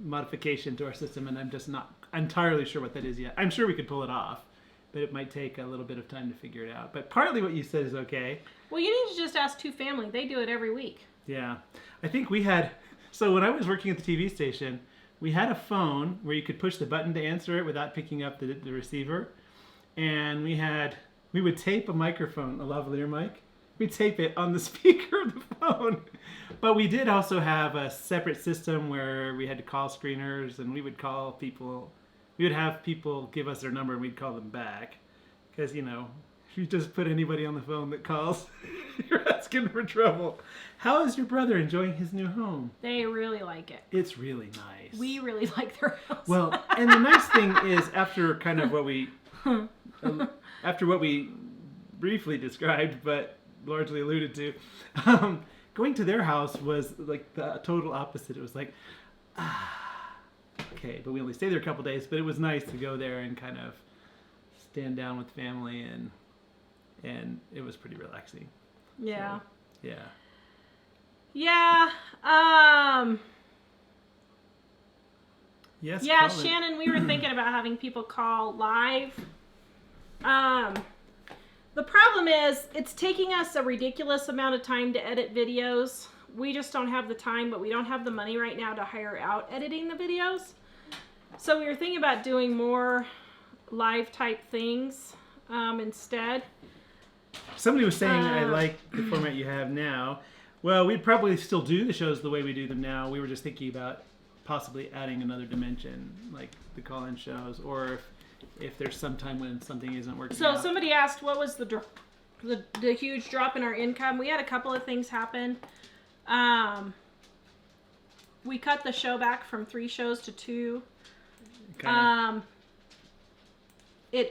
modification to our system, and I'm just not entirely sure what that is yet. I'm sure we could pull it off, but it might take a little bit of time to figure it out. But partly what you said is okay. Well, you need to just ask Two Family. They do it every week. Yeah. I think we had... So when I was working at the TV station, we had a phone where you could push the button to answer it without picking up the receiver. And we would tape a microphone, a lavalier mic. We'd tape it on the speaker of the phone. But we did also have a separate system where we had to call screeners, and we would call people. We would have people give us their number and we'd call them back. Because, if you just put anybody on the phone that calls, you're asking for trouble. How is your brother enjoying his new home? They really like it. It's really nice. We really like their house. Well, and the nice thing is, after what we briefly described, but largely alluded to, going to their house was like the total opposite. It was like, okay, but we only stayed there a couple days, but it was nice to go there and kind of stand down with family, and it was pretty relaxing. Yeah. So, yeah. Yeah. Yes. Yeah, call it. Shannon, we were thinking about having people call live. The problem is it's taking us a ridiculous amount of time to edit videos. We just don't have the time, but we don't have the money right now to hire out editing the videos. So we were thinking about doing more live type things instead. Somebody was saying, I like the format you have now. Well, we'd probably still do the shows the way we do them now. We were just thinking about possibly adding another dimension, like the call-in shows, or if there's some time when something isn't working So out. somebody asked, what was the huge drop in our income? We had a couple of things happen. We cut the show back from 3 shows to 2. Kinda.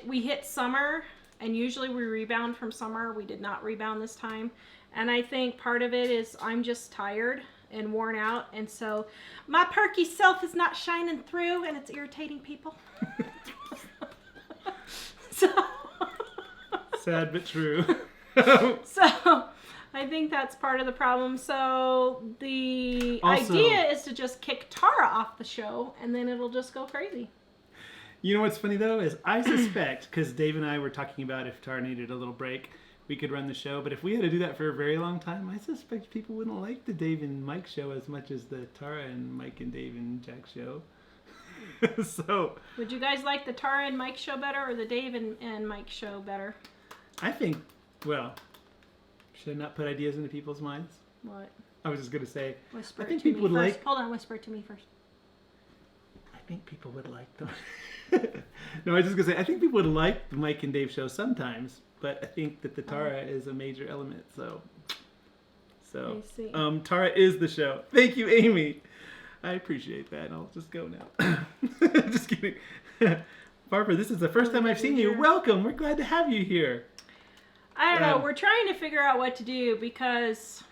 We hit summer, and usually we rebound from summer. We did not rebound this time. And I think part of it is I'm just tired and worn out, and so my perky self is not shining through, and it's irritating people. So Sad but true. So I think that's part of the problem. So the idea is to just kick Tara off the show, and then it'll just go crazy. You know what's funny though is I suspect, because Dave and I were talking about if Tara needed a little break, we could run the show. But if we had to do that for a very long time, I suspect people wouldn't like the Dave and Mike show as much as the Tara and Mike and Dave and Jack show. So Would you guys like the Tara and Mike show better, or the Dave and Mike show better? I think, well, should I not put ideas into people's minds? What? I was just going to say, Whisper I it think to people me would first. like... Hold on, whisper it to me first. I think people would like them. No, I was just going to say, I think people would like the Mike and Dave show sometimes, but I think that the Tara is a major element, so I see. Tara is the show. Thank you, Amy. I appreciate that. I'll just go now. Just kidding. Barbara, this is the first time I've seen you. Welcome. We're glad to have you here. I don't know. We're trying to figure out what to do because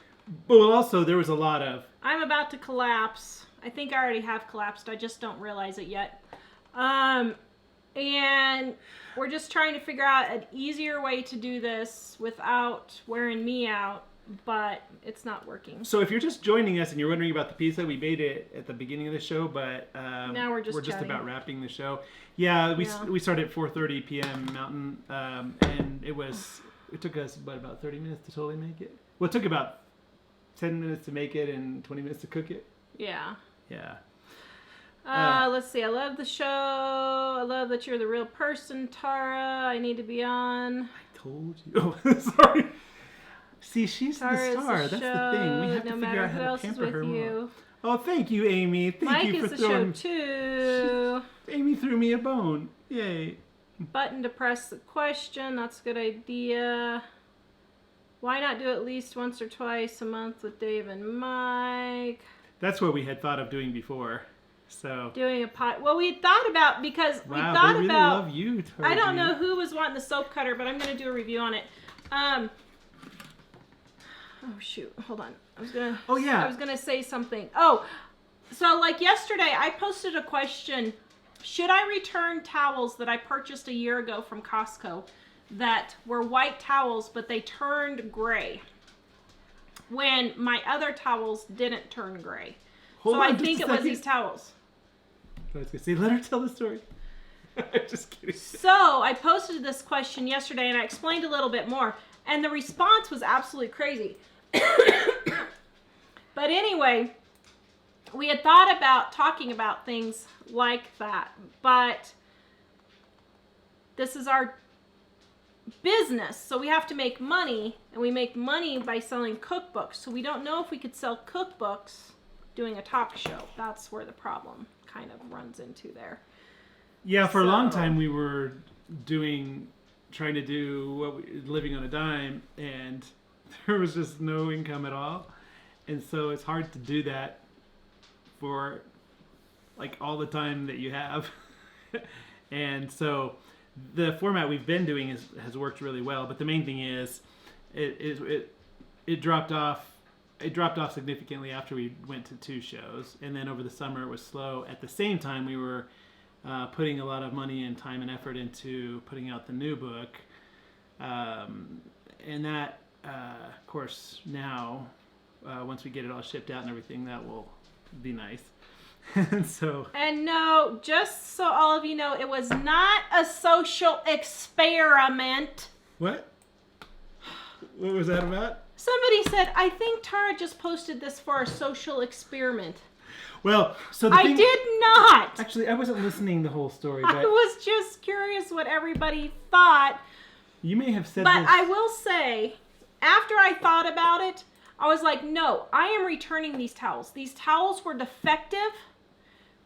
Well, also, there was a lot of... I'm about to collapse. I think I already have collapsed. I just don't realize it yet. And we're just trying to figure out an easier way to do this without wearing me out, but it's not working. So if you're just joining us and you're wondering about the pizza, we made it at the beginning of the show, but now we're just chatting. about wrapping the show. Yeah, we started at 4:30 p.m. Mountain, and it took us about 30 minutes to totally make it. Well, it took about 10 minutes to make it and 20 minutes to cook it. Yeah. Yeah. Let's see. I love the show. I love that you're the real person, Tara. I need to be on. I told you. Oh, sorry. See, she's Tara the is star. That's show, the thing. We have no to figure matter out who how to else is pamper with her you. more. Oh, thank you, Amy. Thank Mike you for is the throwing... show too. Amy threw me a bone. Yay. Button to press the question. That's a good idea. Why not do at least once or twice a month with Dave and Mike? That's what we had thought of doing before. So Doing a pot. Well, we thought about because we wow, thought they really about. love you, Tarji. I don't know who was wanting the soap cutter, but I'm going to do a review on it. Oh shoot! Hold on. Oh yeah. I was gonna say something. Oh, so like yesterday, I posted a question: should I return towels that I purchased a year ago from Costco that were white towels, but they turned gray when my other towels didn't turn gray? Hold So on I just think a it was second. these towels. I was gonna say, let her tell the story. Just kidding. So I posted this question yesterday and I explained a little bit more, and the response was absolutely crazy. But anyway, we had thought about talking about things like that, but this is our business, so we have to make money, and we make money by selling cookbooks. So we don't know if we could sell cookbooks doing a talk show. That's where the problem kind of runs into there. Yeah, for a long time we were trying to do living on a dime, and there was just no income at all. And so it's hard to do that for like all the time that you have. And so the format we've been doing has worked really well, but the main thing is it dropped off. It dropped off significantly after we went to 2 shows, and then over the summer it was slow. At the same time, we were putting a lot of money and time and effort into putting out the new book, and that, of course, now once we get it all shipped out and everything, that will be nice. And so. And no, just so all of you know, it was not a social experiment. What? What was that about? Somebody said, I think Tara just posted this for a social experiment. Well, so I did not. Actually, I wasn't listening the whole story, I but was just curious what everybody thought. you may have said But this. I will say, after I thought about it, I was like, no, I am returning these towels. These towels were defective.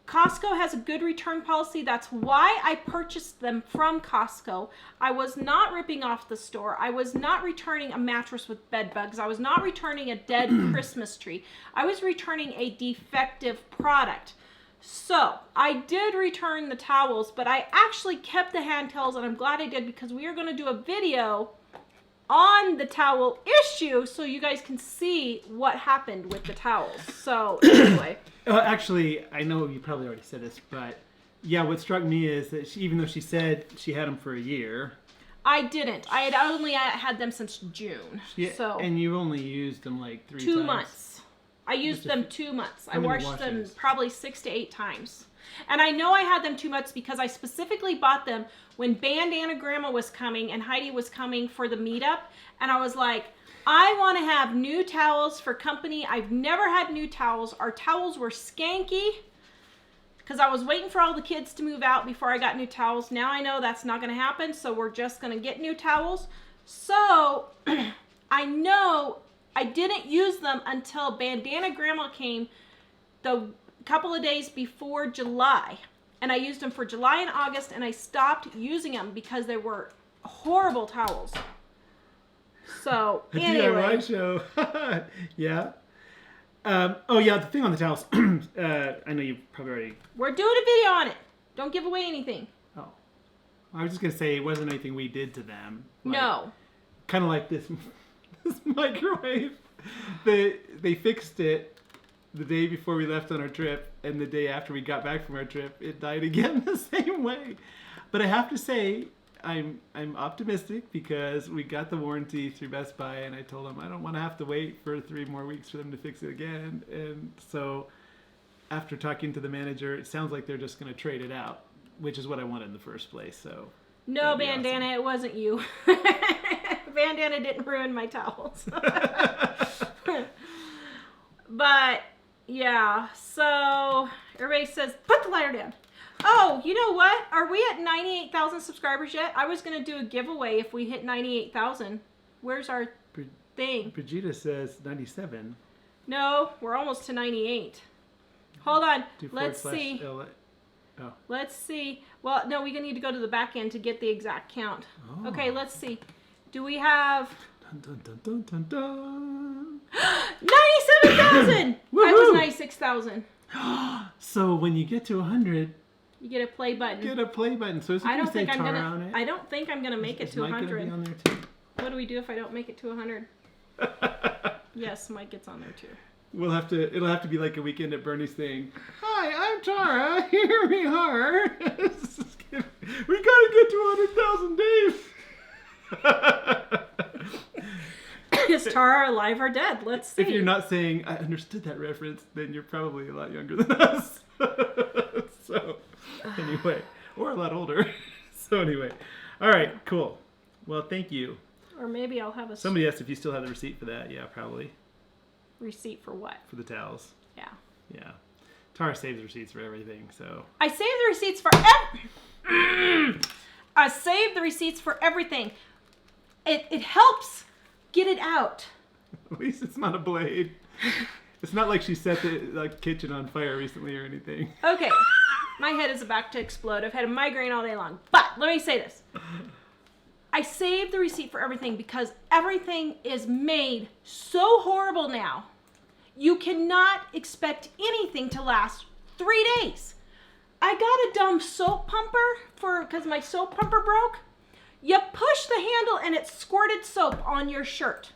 Costco has a good return policy. That's why I purchased them from Costco. I was not ripping off the store. I was not returning a mattress with bed bugs. I was not returning a dead Christmas tree. I was returning a defective product. So I did return the towels, but I actually kept the hand towels, and I'm glad I did because we are going to do a video on the towel issue so you guys can see what happened with the towels. So anyway. Actually, I know you probably already said this, but yeah, what struck me is that even though she said she had them for a year. I didn't. I had only had them since June. So and you only used them like 3 times. 2 months. I used them 2 months. I washed them probably 6 to 8 times. And I know I had them 2 months because I specifically bought them when Bandana Grandma was coming and Heidi was coming for the meetup. And I was like, I want to have new towels for company. I've never had new towels. Our towels were skanky because I was waiting for all the kids to move out before I got new towels. Now I know that's not going to happen, so we're just going to get new towels. So I know I didn't use them until Bandana Grandma came the couple of days before July. And I used them for July and August, and I stopped using them because they were horrible towels. So, anyway. DIY show. Yeah. Oh, yeah, the thing on the towels. I know you probably already... We're doing a video on it. Don't give away anything. Oh. I was just going to say it wasn't anything we did to them. Like, no. Kind of like this microwave. They fixed it the day before we left on our trip, and the day after we got back from our trip, it died again the same way. But I have to say, I'm optimistic because we got the warranty through Best Buy, and I told them I don't want to have to wait for 3 more weeks for them to fix it again. And so after talking to the manager, it sounds like they're just going to trade it out, which is what I wanted in the first place. So no, Bandana, awesome. It wasn't you. Bandana didn't ruin my towels. But yeah, so everybody says, put the lighter down. Oh, you know what? Are we at 98,000 subscribers yet? I was going to do a giveaway if we hit 98,000. Where's our thing? Brigida says 97. No, we're almost to 98. Hold on. Let's see. Oh. Let's see. Well, no, we need to go to the back end to get the exact count. Oh. Okay, let's see. Do we have... Dun, dun, dun, dun, dun. 97,000! I was 96,000. So when you get to 100... You get a play button. Get a play button. So is it going to say Tara on it? I don't think I'm going to make it to 100. Mike be on there too? What do we do if I don't make it to 100? Yes, Mike gets on there too. It'll have to be like a Weekend at Bernie's thing. Hi, I'm Tara. Here we are. We got to get to 100,000 days. Is Tara alive or dead? Let's see. If you're not saying, I understood that reference, then you're probably a lot younger than us. So, anyway, or a lot older. So, anyway. All right, cool. Well, thank you. Or maybe I'll have a... Somebody asked if you still have the receipt for that. Yeah, probably. Receipt for what? For the towels. Yeah. Yeah. Tara saves receipts for everything, so. I saved the receipts for I saved the receipts for everything. It helps get it out. At least it's not a blade. It's not like she set the kitchen on fire recently or anything. Okay. My head is about to explode. I've had a migraine all day long. But let me say this. I saved the receipt for everything because everything is made so horrible now. You cannot expect anything to last 3 days. I got a dumb soap pumper because my soap pumper broke. You push the handle and it squirted soap on your shirt.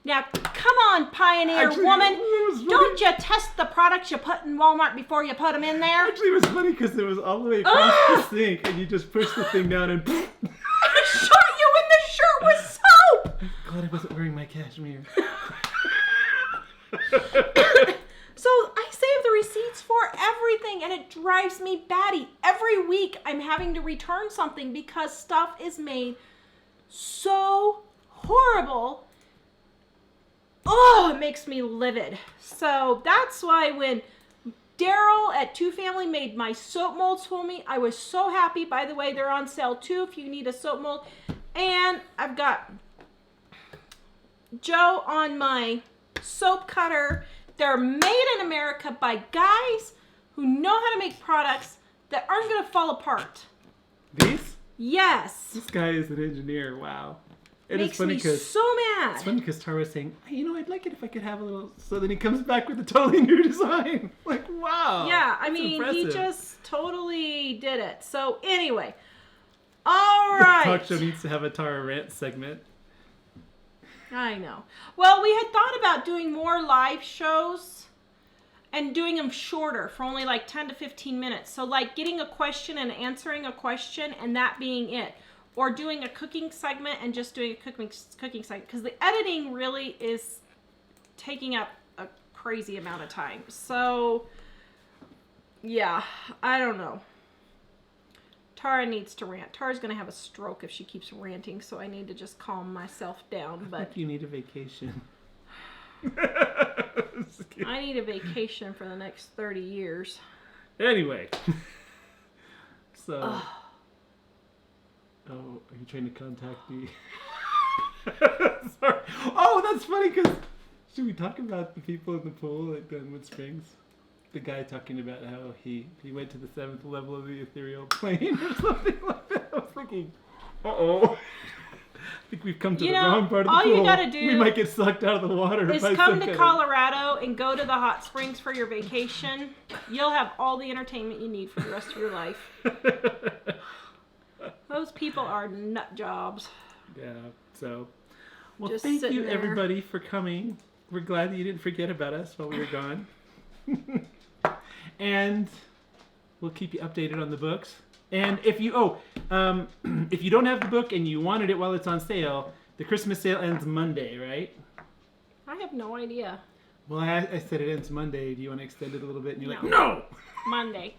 Now, come on, Pioneer woman. Don't you test the products you put in Walmart before you put them in there? Actually, it was funny because it was all the way across the sink and you just pushed the thing down and... I shot you in the shirt with soap! Glad I wasn't wearing my cashmere. So I save the receipts for everything, and it drives me batty. Every week I'm having to return something because stuff is made so horrible. Oh, it makes me livid. So that's why when Daryl at Two Family made my soap molds for me, I was so happy. By the way, they're on sale too if you need a soap mold. And I've got Joe on my soap cutter. They're made in America by guys who know how to make products that aren't going to fall apart. These? Yes. This guy is an engineer. Wow. It Makes is funny me because so mad. it's funny because Tara was saying, I'd like it if I could have a little. So then he comes back with a totally new design. Like, wow. Yeah, I that's mean, impressive. he just totally did it. So anyway, all right. The talk show needs to have a Tara rant segment. I know. Well, we had thought about doing more live shows and doing them shorter for only like 10 to 15 minutes. So like getting a question and answering a question and that being it. Or doing a cooking segment and just doing a cooking segment. Because the editing really is taking up a crazy amount of time. So, yeah, I don't know. Tara needs to rant. Tara's going to have a stroke if she keeps ranting, so I need to just calm myself down. I But think you need a vacation. I need a vacation for the next 30 years. Anyway. So. Oh, are you trying to contact me? Sorry. Oh, that's funny because should we talk about the people in the pool at Glenwood Springs? The guy talking about how he went to the 7th level of the ethereal plane or something like that. I was thinking, I think we've come to the wrong part of the all pool. you gotta do we might get sucked out of the water. Is by come some to kind of- Colorado and go to the hot springs for your vacation. You'll have all the entertainment you need for the rest of your life. Those people are nut jobs. Yeah, so. Well, Just thank sitting you, there. everybody, for coming. We're glad that you didn't forget about us while we were gone. And we'll keep you updated on the books. And if you if you don't have the book and you wanted it while it's on sale, the Christmas sale ends Monday, right? I have no idea. Well, I said it ends Monday. Do you want to extend it a little bit? And you're No. like, no! Monday.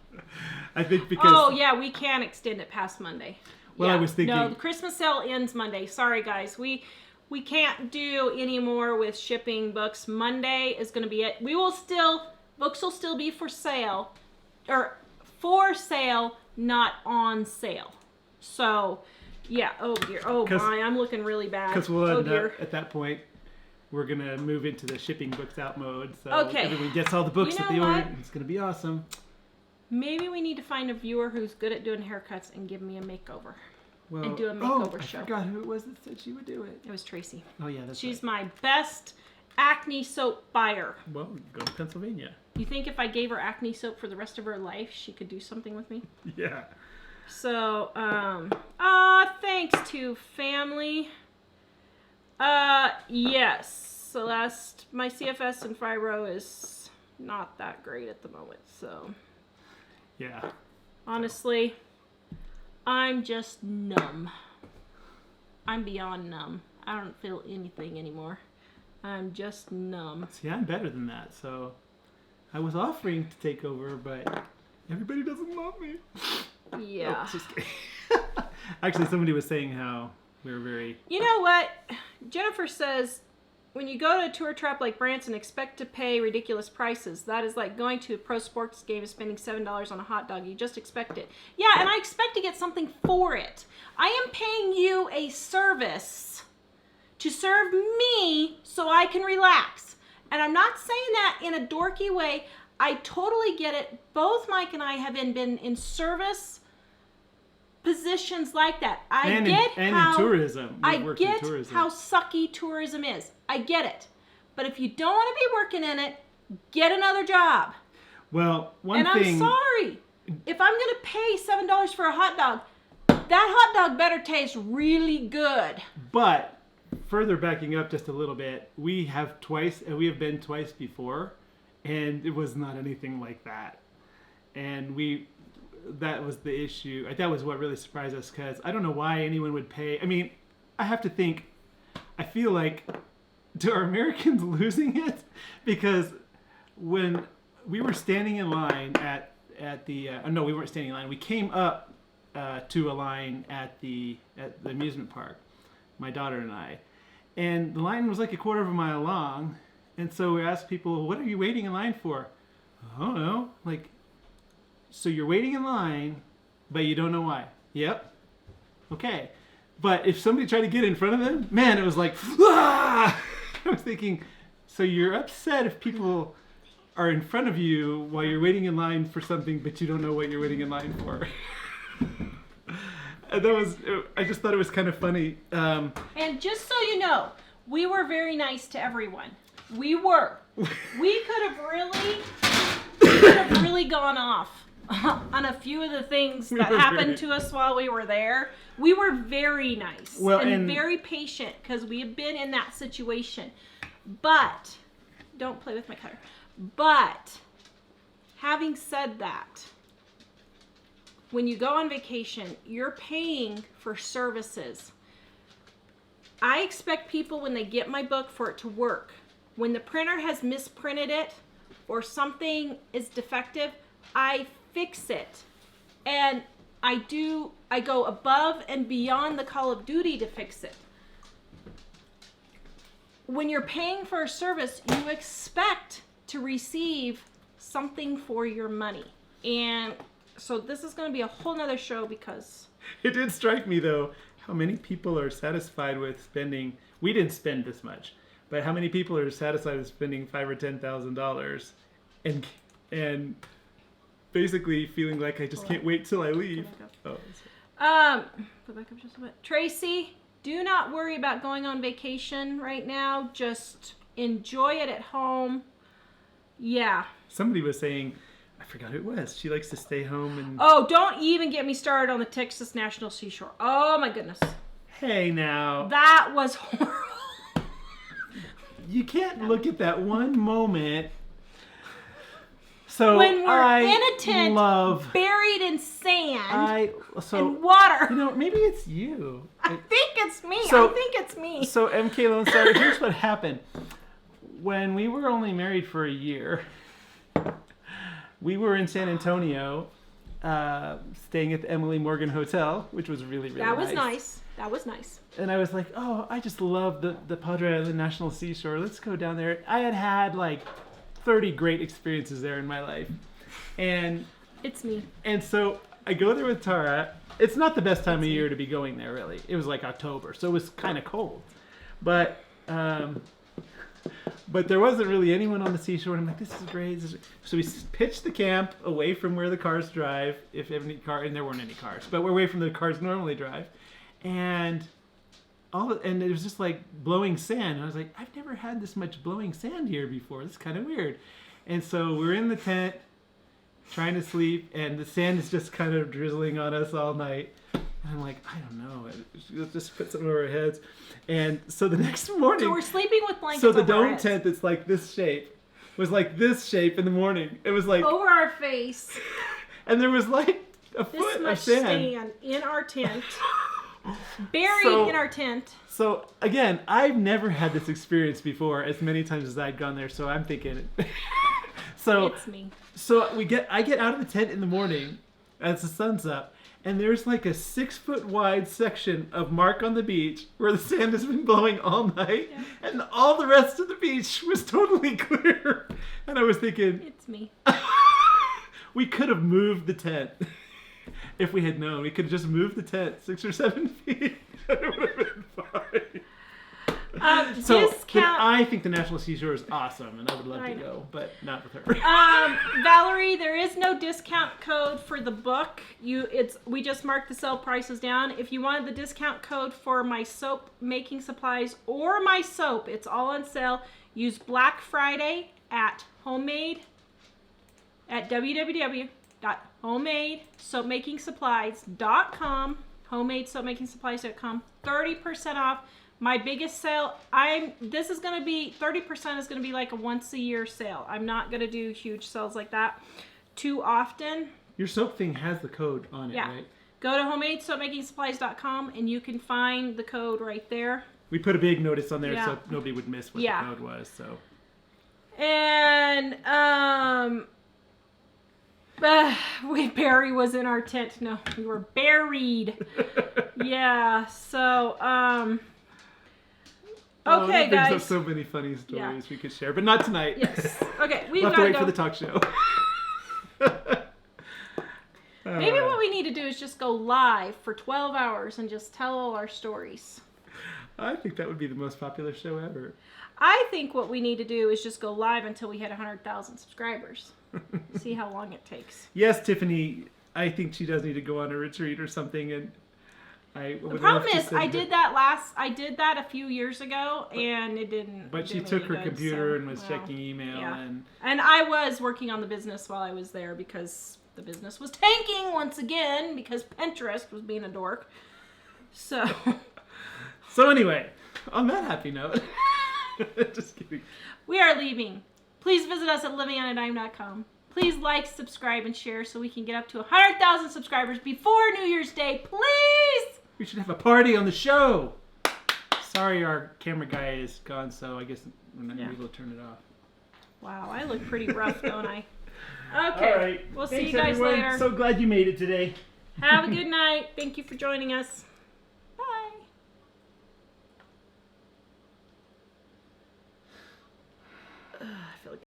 I think because... Oh, yeah, we can extend it past Monday. Well, yeah. I was thinking... No, the Christmas sale ends Monday. Sorry, guys. We can't do any more with shipping books. Monday is going to be it. Books will still be for sale. Or for sale, not on sale. So, yeah. Oh, dear. Oh, my. I'm looking really bad. Because we'll oh, end dear. up, at that point, we're going to move into the shipping books out mode. So Okay. everyone gets all the books You that know they ordered. what? And it's going to be awesome. Maybe we need to find a viewer who's good at doing haircuts and give me a makeover. Well, And do a makeover I show. forgot who it was that said she would do it. It was Tracy. Oh, yeah, that's She's right. my best acne soap buyer. Well, go to Pennsylvania. You think if I gave her acne soap for the rest of her life, she could do something with me? Yeah. So, thanks to family. Yes, Celeste, my CFS and Fibro is not that great at the moment, so. Yeah. Honestly, I'm just numb. I'm beyond numb. I don't feel anything anymore. I'm just numb. See, I'm better than that, so I was offering to take over, but everybody doesn't love me. Yeah. Oh, just kidding. Actually, somebody was saying how we were very... You know what? Jennifer says, when you go to a tour trap like Branson, expect to pay ridiculous prices. That is like going to a pro sports game and spending $7 on a hot dog. You just expect it. Yeah, and I expect to get something for it. I am paying you a service to serve me so I can relax. And I'm not saying that in a dorky way. I totally get it. Both Mike and I have been in service positions like that. And in tourism. I We've worked in get tourism. how sucky tourism is. I get it. But if you don't want to be working in it, get another job. Well, And I'm sorry. If I'm going to pay $7 for a hot dog, that hot dog better taste really good. But further backing up just a little bit, we have been twice before, and it was not anything like that. And that was the issue. That was what really surprised us, because I don't know why anyone would pay. I mean, I have to think, I feel like are Americans losing it? Because when we were standing in line at the no, we weren't standing in line. We came up to a line at the amusement park, my daughter and I, and the line was like a quarter of a mile long. And so we asked people, "What are you waiting in line for?" "I don't know." Like, so you're waiting in line, but you don't know why. Yep. Okay. But if somebody tried to get in front of them, man, it was like, ah! I was thinking, so you're upset if people are in front of you while you're waiting in line for something, but you don't know what you're waiting in line for. And I just thought it was kind of funny. And just so you know, we were very nice to everyone. We were. We could have really gone off on a few of the things that happened to us while we were there. We were very nice and very patient because we had been in that situation. But, don't play with my cutter. But, having said that, when you go on vacation, you're paying for services. I expect people, when they get my book, for it to work. When the printer has misprinted it or something is defective, I fix it. And I go above and beyond the call of duty to fix it. When you're paying for a service, you expect to receive something for your money. And so this is going to be a whole nother show because... It did strike me, though, how many people are satisfied with spending... We didn't spend this much, but how many people are satisfied with spending $5,000 or $10,000 and basically feeling like I just can't wait till I leave. Put back up just a bit. Tracy, do not worry about going on vacation right now. Just enjoy it at home. Yeah. Somebody was saying, I forgot who it was. She likes to stay home and... Oh, don't even get me started on the Texas National Seashore. Oh my goodness. Hey now. That was horrible. You can't look at that one moment. So when we're in a tent, buried in sand and water. You know, maybe it's you. I think it's me. So, I think it's me. So MK Lone Star, here's what happened. When we were only married for a year, we were in San Antonio, staying at the Emily Morgan Hotel, which was really, really nice. That was nice. That was nice. And I was like, oh, I just love the Padre Island National Seashore. Let's go down there. I had like 30 great experiences there in my life. And it's me. And so I go there with Tara. It's not the best time of year to be going there, really. It was like October, so it was kind of cold. But there wasn't really anyone on the seashore. And I'm like, this is great. So we pitched the camp away from where the cars drive, if any car, and there weren't any cars, but we're away from the cars normally drive. And it was just like blowing sand. I was like, I've never had this much blowing sand here before. This is kind of weird. And so we're in the tent trying to sleep, and the sand is just kind of drizzling on us all night. And I'm like, I don't know. Let's just put something over our heads. And so the next morning... So we're sleeping with blankets over over our dome heads. tent that's like this shape was like this shape in the morning. It was like... Over our face. And there was like a foot of sand in our tent. Buried in our tent. So again, I've never had this experience before as many times as I'd gone there, so I'm thinking it's me. So I get out of the tent in the morning as the sun's up, and there's like a 6-foot wide section of mark on the beach where the sand has been blowing all night, and all the rest of the beach was totally clear. And I was thinking, it's me. We could have moved the tent. If we had known, we could have just moved the tent 6 or 7 feet. It would have been fine. I think the National Seashore is awesome, and I would love to go, but not with her. Valerie, there is no discount code for the book. We just marked the sale prices down. If you wanted the discount code for my soap making supplies or my soap, it's all on sale. Use Black Friday at www.homemadesoapmakingsupplies.com, homemadesoapmakingsupplies.com, 30% off. My biggest sale, this is going to be, 30% is going to be like a once a year sale. I'm not going to do huge sales like that too often. Your soap thing has the code on it, right? Go to homemadesoapmakingsupplies.com and you can find the code right there. We put a big notice on there Yeah. so nobody would miss what Yeah. the code was. So. And Barry was in our tent. No, we were buried. Yeah. So Oh, okay, that brings up guys. so many funny stories Yeah. we could share, but not tonight. Yes. Okay, we've We'll have got to to wait go. for the talk show. Maybe what we need to do is just go live for 12 hours and just tell all our stories. I think that would be the most popular show ever. I think what we need to do is just go live until we hit 100,000 subscribers. See how long it takes. Yes, Tiffany, I think she does need to go on a retreat or something, and The problem is, I did that a few years ago, and it didn't. But she do me took any her good, computer so, and was well, checking email, yeah. and I was working on the business while I was there because the business was tanking once again because Pinterest was being a dork. So. So anyway, on that happy note, just kidding. We are leaving. Please visit us at livingonadime.com. Please like, subscribe, and share so we can get up to 100,000 subscribers before New Year's Day. Please! We should have a party on the show. Sorry, our camera guy is gone, so I guess we're not going to be able to turn it off. Wow, I look pretty rough, don't I? Okay. All right. We'll see Thanks, you guys everyone. later. So glad you made it today. Have a good night. Thank you for joining us.